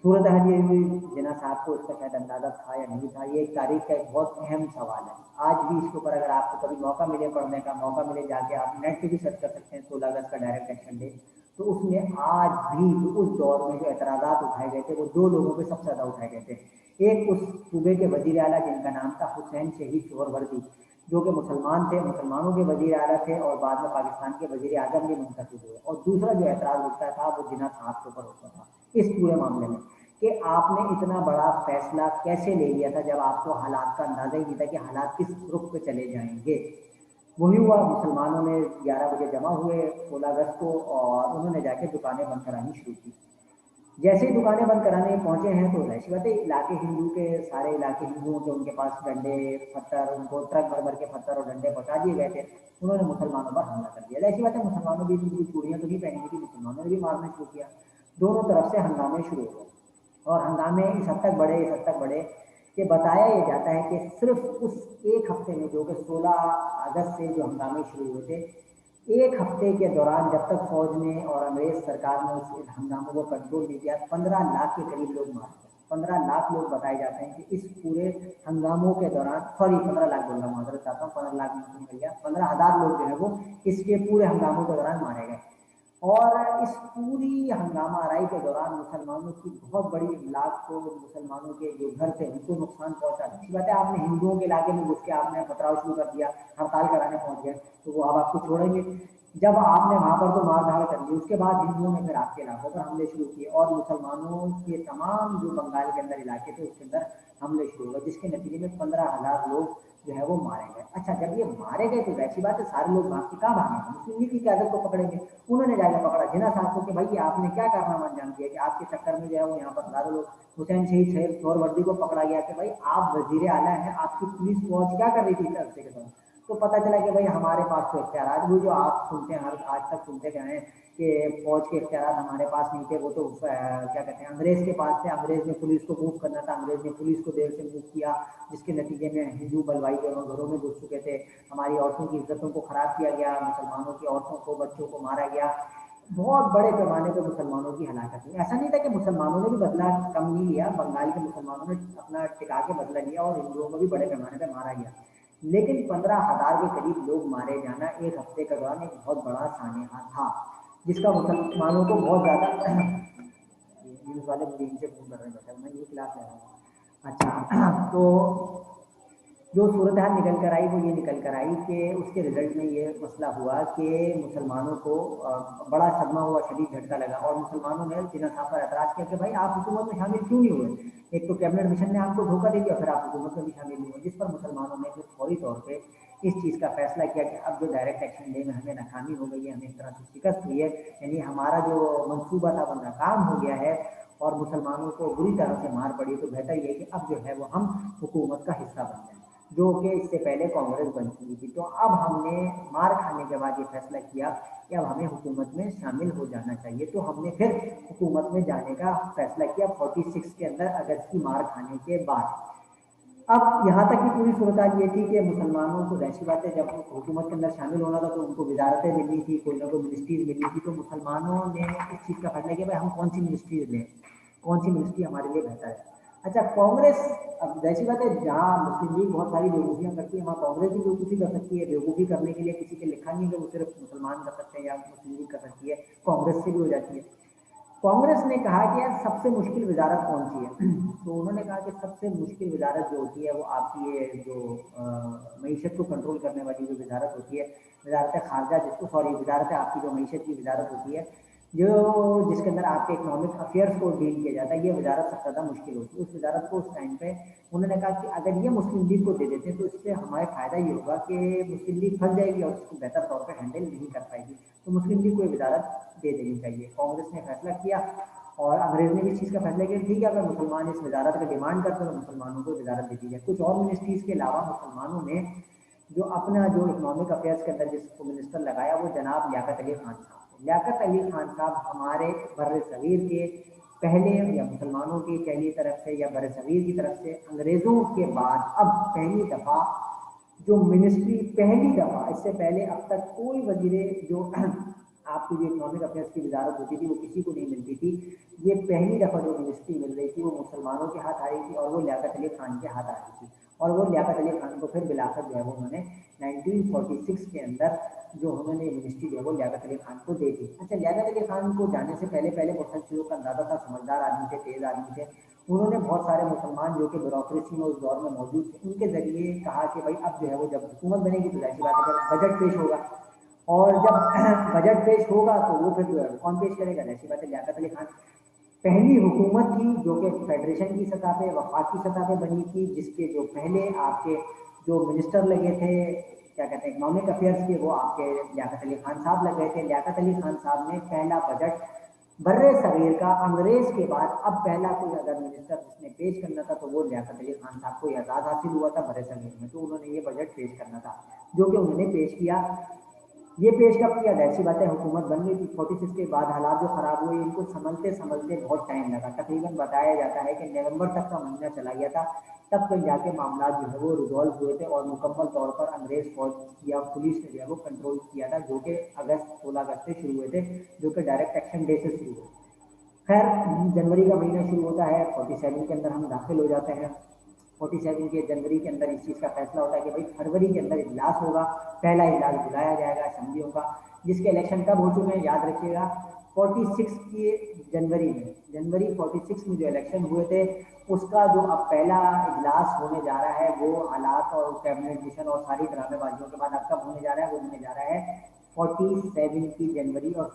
صورت حال یہ ہوئی. جناح صاحب کو اس کا شاید اندازہ تھا یا نہیں تھا, یہ ایک تاریخ کا ایک بہت اہم سوال ہے. آج بھی اس کے اوپر اگر آپ کو کبھی موقع ملے, پڑھنے کا موقع ملے, جا کے آپ نیٹ پہ بھی سرچ کر سکتے ہیں 16 اگست کا ڈائریکٹ ایکشن ڈے. تو اس میں آج بھی اس دور میں جو اعتراضات اٹھائے گئے تھے وہ دو لوگوں پہ سب سے زیادہ اٹھائے گئے تھے. ایک اس صوبے کے وزیر اعلیٰ جن کا نام تھا حسین شہید سہروردی, جو کہ مسلمان تھے, مسلمانوں کے وزیر اعلیٰ تھے, اور بعد میں پاکستان کے وزیر اعظم بھی منتخب ہوئے. اور دوسرا جو اعتراض اٹھتا تھا وہ جناح صاحب کے اوپر ہوتا تھا اس پورے معاملے میں, کہ آپ نے اتنا بڑا فیصلہ کیسے لے لیا تھا جب آپ کو حالات کا اندازہ ہی نہیں تھا کہ حالات کس رخ پہ چلے جائیں گے. وہی ہوا, مسلمانوں نے 11 بجے جمع ہوئے 16 اگست کو, اور انہوں نے جا کے دکانیں بند کرانی شروع کی. جیسے ہی دکانیں بند کرانے پہنچے ہیں تو ایسی بات ہے, علاقے ہندو کے سارے علاقے ہندوؤں کے ان کے پاس ڈنڈے پتھر, ان کو ٹرک بھر بھر کے پتھر اور ڈنڈے پہنچا دیے گئے تھے. انہوں نے مسلمانوں پر حملہ کر دیا. ایسی بات ہے, مسلمانوں بھی چوڑیاں تو نہیں پہنی تھی, مسلمانوں نے بھی مارنا شروع کیا. دونوں طرف سے ہنگامے شروع ہو گئے, اور ہنگامے اس حد تک بڑھے کہ بتایا یہ جاتا ہے کہ صرف اس ایک ہفتے میں, جو کہ 16 اگست سے جو ہنگامے شروع ہوئے تھے, ایک ہفتے کے دوران جب تک فوج نے اور انگریز سرکار نے اس ہنگاموں کو کنٹرول نہیں کیا, 15 لاکھ کے قریب لوگ مارے گئے. 15 لاکھ لوگ بتائے جاتے ہیں کہ اس پورے ہنگاموں کے دوران, 15 لاکھ بول رہا ہوں, معذرت چاہتا ہوں, 15 لاکھ نکل گیا, 15,000 لوگ جو ہے وہ اس کے پورے ہنگاموں کے دوران مارے گئے. اور اس پوری ہنگامہ آرائی کے دوران مسلمانوں کی بہت بڑی املاک کو, مسلمانوں کے جو گھر تھے ان کو نقصان پہنچا. اچھی بات ہے, آپ نے ہندوؤں کے علاقے میں گھس کے آپ نے پتھراؤ شروع کر دیا, ہڑتال کرانے پہنچ گئے, تو وہ اب آپ کو چھوڑیں گے. جب آپ نے وہاں پر تو مار دھاڑ کر لی, اس کے بعد ہندوؤں نے پھر آپ کے علاقوں پر حملے شروع کیے, اور مسلمانوں کے تمام جو بنگال کے اندر علاقے تھے اس کے اندر حملے شروع ہوئے, جس کے نتیجے میں 15,000 لوگ जो है वो मारे गए। अच्छा, जब ये मारे गए तो वैसी बात है सारे लोग भाग के कहाँ भागेंगे, मुस्लिम लीग की क्यादत को पकड़ेंगे। उन्होंने जाकर पकड़ा जिन्ना साहब को कि भाई आपने क्या कारनामा अंजाम दिया कि आपके चक्कर में जो है वो यहाँ पर हजारों लोग, हुसैन शहीद शहर शोर वर्दी को पकड़ा गया कि भाई आप वजीर आला हैं, आपकी पुलिस फौज क्या कर रही थी इस अरसे के दौरान। तो पता चला कि भाई हमारे पास तो इख्तियार, वो जो आप सुनते हैं आज तक सुनते गए हैं कि फौज के इख्तियार हमारे पास नहीं थे, वो तो क्या कहते हैं अंग्रेज के पास थे। अंग्रेज ने पुलिस को मूव करना था, अंग्रेज ने पुलिस को देर से मूव किया, जिसके नतीजे में हिंदू बलवाई के घरों में घुस चुके थे, हमारी औरतों की इज्जतों को खराब किया गया, मुसलमानों की औरतों को बच्चों को मारा गया, बहुत बड़े पैमाने पर मुसलमानों की हलाकत हुई। ऐसा नहीं था कि मुसलमानों ने भी बदला कम नहीं लिया, बंगाल के मुसलमानों ने अपना टिका के बदला लिया और हिंदुओं को भी बड़े पैमाने पर मारा गया, लेकिन 15,000 के करीब लोग मारे जाना एक हफ्ते के दौरान एक बहुत बड़ा सानेहा था, जिसका मुसलमानों को बहुत ज़्यादा न्यूज़ वाले मुझे इनसे फोन कर रहे हैं, बेटा मैं ये क्लास ले रहा हूँ। अच्छा, तो जो सूरत हाल निकल कर आई वो ये निकल कर आई कि उसके रिजल्ट में ये मसला हुआ कि मुसलमानों को बड़ा सदमा हुआ, शदीद झटका लगा, और मुसलमानों ने जिन्ना साहब पर एतराज़ किया कि भाई आप हुकूमत में शामिल क्यों नहीं हुए, एक तो कैबिनेट मिशन ने आपको धोखा दे दिया, फिर आप हुकूमत में भी शामिल नहीं हुए। जिस पर मुसलमानों ने फिर फौरी तौर पर इस चीज़ का फैसला किया कि अब जो डायरेक्ट एक्शन डे में हमें नाकामी हो गई है, हमें एक तरह से शिकस्त हुई है, यानी हमारा जो मंसूबा था वो नाकाम हो गया है और मुसलमानों को बुरी तरह से मार पड़ी, तो बेहतर ये है कि अब जो है वो हम हुकूमत का हिस्सा बन जाए, जो कि इससे पहले कांग्रेस बन चुकी थी। तो अब हमने मार खाने के बाद ये फैसला किया कि अब हमें हुकूमत में शामिल हो जाना चाहिए, तो हमने फिर हुकूमत में जाने का फैसला किया 46 के अंदर, अगस्त की मार खाने के बाद। अब यहाँ तक की पूरी सूरत ये थी कि मुसलमानों को वैसी बात है, जब हुकूमत के अंदर शामिल होना था तो उनको वजारतें मिलनी थी, कोई ना कोई मिनिस्ट्रीज मिलनी थी, तो मुसलमानों ने इस चीज़ का फैसला किया भाई हम कौन सी मिनिस्ट्रीज लें, कौन सी मिनिस्ट्री हमारे लिए बेहतर है। अच्छा, कांग्रेस, अब वैसी बात है जहाँ मुस्लिम लीग बहुत सारी बेवकूफ़ियाँ करती है, वहाँ कांग्रेस भी बेवकूफ़ी कर सकती है। बेवकूफ़ी करने के लिए किसी के लिखा नहीं है कि वो सिर्फ मुसलमान कर सकते हैं या मुस्लिम लीग कर सकती है, कांग्रेस से भी हो जाती है। कांग्रेस ने कहा कि यार सबसे मुश्किल वजारत कौन सी है, तो उन्होंने कहा कि सबसे मुश्किल वजारत जो होती है वो आपकी ये जो मीशत को कंट्रोल करने वाली जो वजारत होती है, वजारत खारजा, जिसको सॉरी वजारत आपकी जो मीशत की वजारत होती है, जो जिसके अंदर आपके इकोनॉमिक अफेयर्स को डील किया जाता है, ये वजारत सबसे ज़्यादा मुश्किल होती है। उस वजारत को उस टाइम पे उन्होंने कहा कि अगर ये मुस्लिम लीग को दे देते हैं तो इससे हमारे फ़ायदा ये होगा कि मुस्लिम लीग फंस जाएगी और उसको बेहतर तौर पर हैंडल नहीं कर पाएगी, तो मुस्लिम लीग को ये वजारत दे देनी चाहिए। कांग्रेस ने फैसला किया और अंग्रेज ने भी इस चीज़ का फैसला किया ठीक है, अगर मुसलमान इस वजारत का डिमांड करते हैं तो मुसलमानों को वजारत दे दी जाए। कुछ और मिनिस्ट्रीज़ के अलावा मुसलमानों ने जो अपना जो इकोनॉमिक अफेयर्स के अंदर जिसको मिनिस्टर लगाया वो जनाब लियाकत अली खान साहब। लियाकत अली खान साहब हमारे बर सग़ीर के पहले, या मुसलमानों की पहली तरफ से या बर सग़ीर की तरफ से अंग्रेज़ों के बाद अब पहली दफ़ा जो मिनिस्ट्री, पहली दफ़ा, इससे पहले अब तक कोई वजीरे जो आपको जो इकोनॉमिक अफेयर्स की वजारत होती थी वो किसी को नहीं मिलती थी, ये पहली दफ़ा जो मिनिस्ट्री मिल रही थी वो मुसलमानों के हाथ आ रही थी और वो लियाकत अली खान के हाथ आ रही थी, और वो लियाकत अली खान को फिर बिलाकर जो है वो उन्होंने 1946 के अंदर जो उन्होंने मिनिस्ट्री जो है वो लियाकत अली खान को दे दी। अच्छा, लियाकत अली खान को जाने से पहले पहले बहुत सारी चीज़ों का अंदाज़ा था, समझदार आदमी थे, तेज़ आदमी थे। उन्होंने बहुत सारे मुसलमान जो कि ब्यूरोक्रेसी में उस दौर में मौजूद थे उनके ज़रिए कहा कि भाई अब जो है वो जब हुकूमत बनेगी तो ऐसी बात है जब बजट पेश होगा, और जब बजट पेश होगा तो वो फिर जो है कौन पेश करेगा, ऐसी बात है लियाकत अली खान। पहली हुकूमत थी जो कि फेडरेशन की सतह पे, वफाक की सतह पे बनी थी, जिसके जो पहले आपके जो मिनिस्टर लगे थे, क्या कहते हैं इकोनॉमिक अफेयर्स के, वो आपके लियाकत अली खान साहब लग गए थे। लियाकत अली खान साहब ने पहला बजट बर्रे सगीर का अंग्रेज के बाद अब पहला कोई अगर मिनिस्टर जिसने पेश करना था तो वो लियाकत अली खान साहब को एजाज़ हासिल हुआ था बर्रे सगीर में, तो उन्होंने ये बजट पेश करना था जो कि उन्होंने पेश किया। ये पेश कब किया, ऐसी बात है हुकूमत बन गई थी 46 के बाद, हालात जो ख़राब हुए इनको संभलते संभलते बहुत टाइम लगा, तकरीबन बताया जाता है कि नवंबर तक का महीना चला गया था, तब तक जाके मामला जो है वो रिजॉल्व हुए थे और मुकम्मल तौर पर अंग्रेज़ फौज या पुलिस ने जो है वो कंट्रोल किया था, जो कि 16 अगस्त से शुरू हुए थे, जो कि डायरेक्ट एक्शन डे से शुरू हुए। खैर, जनवरी का महीना शुरू होता है, 47 के अंदर हम दाखिल हो जाते हैं। 47 के जनवरी के अंदर इस चीज़ का फैसला होता है कि भाई फरवरी के अंदर इजलास होगा, पहला इजलास बुलाया जाएगा असेंबलियों का, जिसके इलेक्शन कब हो चुके हैं याद रखिएगा 46 की जनवरी में, जनवरी 46 में जो इलेक्शन हुए थे उसका जो अब पहला इजलास होने जा रहा है वो हालात और कैबिनेट मिशन और सारी ड्रामेबाजियों के बाद अब कब होने जा रहा है, वो होने जा रहा है 47 की जनवरी और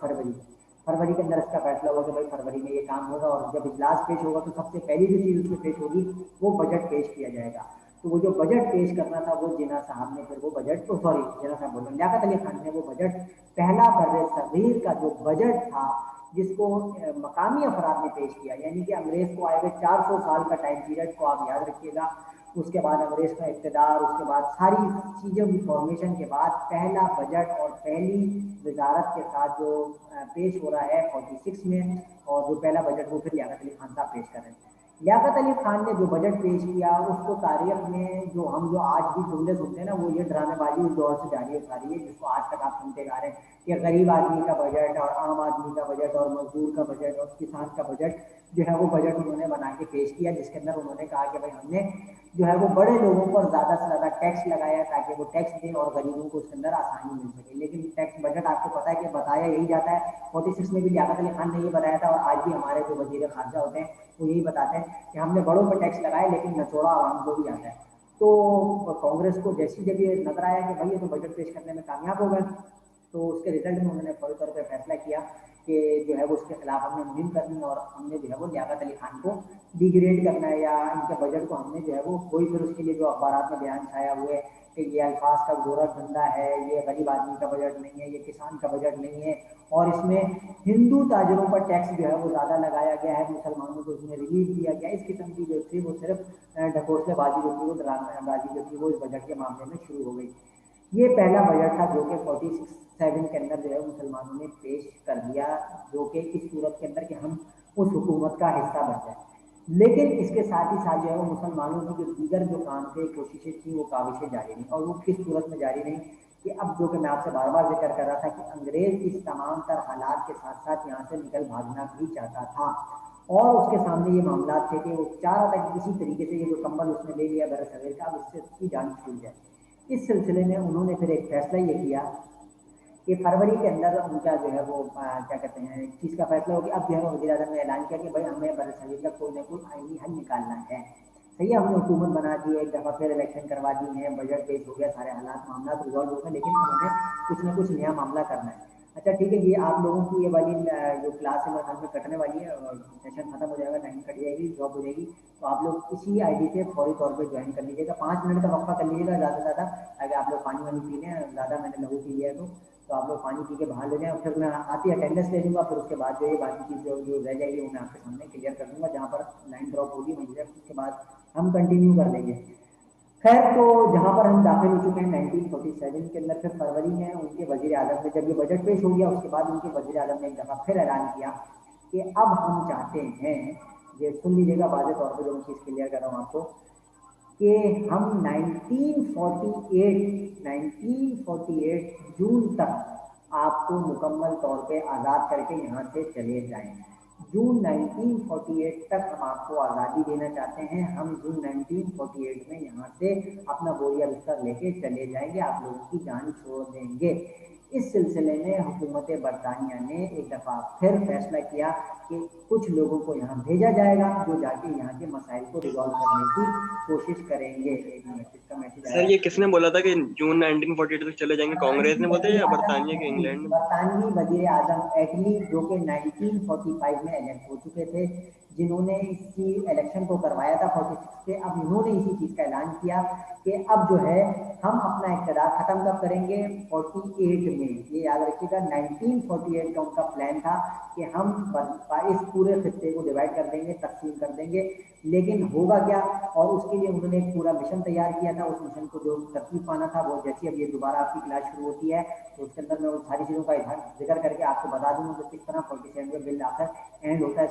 फरवरी के अंदर इसका फैसला होगा कि भाई फरवरी में ये काम होगा, और जब इजलास पेश होगा तो सबसे पहली जो चीज़ उसमें पेश होगी वो बजट पेश किया जाएगा। तो वो जो बजट पेश करना था वो जिन्ना साहब ने फिर वो बजट, तो सॉरी जिन्ना साहब बोल रहे हैं, लियाकत अली खान ने वो बजट, पहला बर्रे सगीर का जो बजट था जिसको मकामी अफराद ने पेश किया, यानी कि अंग्रेज को आए हुए 400 साल का टाइम पीरियड को आप याद रखिएगा, उसके बाद अंग्रेज का इक़्तिदार, उसके बाद सारी चीज़ों की फॉर्मेशन के बाद पहला बजट और पहली वजारत के साथ जो पेश हो रहा है 46 में, और जो पहला बजट वो फिर लियाकत अली खान साहब पेश कर रहे हैं। लियाकत अली खान ने जो बजट पेश किया उसको तारीख में जो आज भी जुमले सुनते हैं ना, वो ये ड्रामेबाजी उस दौर से जारी होता रही है जिसको आज तक आप सुनते आ रहे हैं कि गरीब आदमी का बजट और आम आदमी का बजट और मजदूर का बजट और किसान का बजट जो है वो बजट उन्होंने बना के पेश किया, जिसके अंदर उन्होंने कहा कि भाई हमने जो है वो बड़े लोगों पर ज़्यादा से ज़्यादा टैक्स लगाया ताकि वो टैक्स दें और गरीबों को उसके अंदर आसानी मिल सके। लेकिन टैक्स बजट आपको पता है कि बताया यही जाता है, 46 में भी लियाकत अली खान ने ये बताया था और आज भी हमारे जो वजीर खारजा होते हैं वो यही बताते हैं कि हमने बड़ों पर टैक्स लगाया लेकिन नचोड़ा आवाम को भी आता है। तो कांग्रेस को जैसी जब ये नजर आया कि भाई ये तो बजट पेश करने में कामयाब हो गए, तो उसके रिजल्ट में उन्होंने फौरी तौर पर फैसला किया कि जो है वो उसके खिलाफ हमने मुहिम करनी और हमने जो है वो लियाकत अली खान को डिग्रेड करना है, या इनके बजट को हमने जो है वो कोई, फिर उसके लिए जो अखबार में बयान छाया हुए कि ये अल्फाज का गोरा धंधा है, ये गरीब आदमी का बजट नहीं है, ये किसान का बजट नहीं है, और इसमें हिंदू ताजरों पर टैक्स जो है वो ज़्यादा लगाया गया है, मुसलमानों को इसमें रिलीफ दिया गया, इस किस्म की जो थी वो सिर्फ ढकोसलेबाजी जो थी वो ड्रामेबाजी जो थी वो इस बजट के मामले में शुरू हो गई। ये पहला बजट था जो कि 47 के अंदर जो है मुसलमानों ने पेश कर दिया, जो कि इस सूरत के अंदर कि हम उस हुकूमत का हिस्सा बन जाए। लेकिन इसके साथ ही साथ जो है वो मुसलमानों की जो दीगर जो काम थे, कोशिशें थी, वो काविशें जारी रहीं, और वो किस सूरत में जारी रहीं कि अब जो कि मैं आपसे बार बार जिक्र कर रहा था कि अंग्रेज इस तमाम तर हालात के साथ साथ यहाँ से निकल भागना भी चाहता था, और उसके सामने ये मामला थे कि वो चाह रहा था कि किसी तरीके से ये जो कंबल उसने ले लिया बर सगीर का, अब इससे उसकी जान छूट जाए। इस सिलसिले में उन्होंने फिर एक फैसला ये किया कि फरवरी के अंदर उनका जो है वो क्या कहते हैं इस चीज़ का फैसला हो गया। अब जो है वज़ीर आज़म ने ऐलान किया कि भाई हमें बर सगीर का कोई ना कोई आईनी हल निकालना है। सही है, हमने हुकूमत बना दी है, एक दफ़ा फिर इलेक्शन करवा दी है, बजट पेश हो गया, सारे हालात मामला रिजॉल्व हो गए, लेकिन उन्होंने कुछ ना कुछ नया मामला करना है। अच्छा ठीक है, ये आप लोगों की ये वाली जो क्लास है मेरे में कटने वाली है, और सेशन खत्म हो जाएगा, टाइम कट जाएगी, जॉब हो जाएगी, तो आप लोग इसी आईडी पे फौरी तौर पे ज्वाइन कर लीजिएगा। 5 मिनट का वक्फा कर लीजिएगा ज़्यादा से ज़्यादा, ताकि आप लोग पानी वानी पी लें, ज़्यादा मैंने लहू पी लिया है तो आप लोग पानी पी के बाहर ले जाएँ, और फिर मैं आती अटेंडेंस ले लूँगा, फिर उसके बाद जो है बाकी चीज़ जो रह जाएगी वो मैं आपके सामने क्लियर कर दूँगा, जहाँ पर लाइन ड्रॉप होगी वहीं से उसके बाद हम कंटिन्यू कर लेंगे। खैर, तो जहाँ पर हम दाखिल हो चुके हैं 1947 के अंदर, फिर फरवरी में उनके वज़ीर आज़म ने जब ये बजट पेश हो गया, उसके बाद उनके वज़ीर आज़म ने एक दफ़ा फिर ऐलान किया कि अब हम चाहते हैं, ये सुन लीजिएगा वाज़ेह तौर पर जो मैं चीज़ क्लियर कर रहा हूँ आपको, कि हम 1948 जून तक आपको मुकम्मल तौर पे आज़ाद करके यहाँ से चले जाएं। जून 1948 तक हम आपको आज़ादी देना चाहते हैं, हम जून 1948 में यहाँ से अपना बोरिया बिस्तर लेके चले जाएंगे, आप लोगों की जान छोड़ देंगे। इस सिलसिले में हुकूमत बरतानिया ने एक दफ़ा फिर फैसला किया कि कुछ लोगों को यहाँ भेजा जाएगा जो जाके यहाँ के मसाइल को रिजॉल्व करने की कोशिश करेंगे। एक मिनट, इसका मैसेज आया। सर ये किसने बोला था कि जून 1948 तक चले जाएंगे, कांग्रेस ने बोला या बरतानिया के इंग्लैंड ने? बरतानवी वजीर आजम एटली, जो कि 1945 में इलेक्ट हो चुके थे, जिन्होंने इसकी इलेक्शन को करवाया था 46 से, अब इन्होंने इसी चीज़ का ऐलान किया कि अब जो है हम अपना इक़्तिदार ख़त्म कब करेंगे, 48 में। ये याद रखिएगा, 1948 का उनका प्लान था कि हम इस पूरे खित्ते को डिवाइड कर देंगे, तकसीम कर देंगे, लेकिन होगा क्या, और उसके लिए उन्होंने एक पूरा मिशन तैयार किया था। उस मिशन को जो तरतीब पाना था वो जैसी अब ये दोबारा आपकी क्लास शुरू होती है तो उसके अंदर मैं उन सारी चीज़ों का जिक्र करके आपको बता दूंगा कि किस तरह 47 का बिल आकर एंड होता है।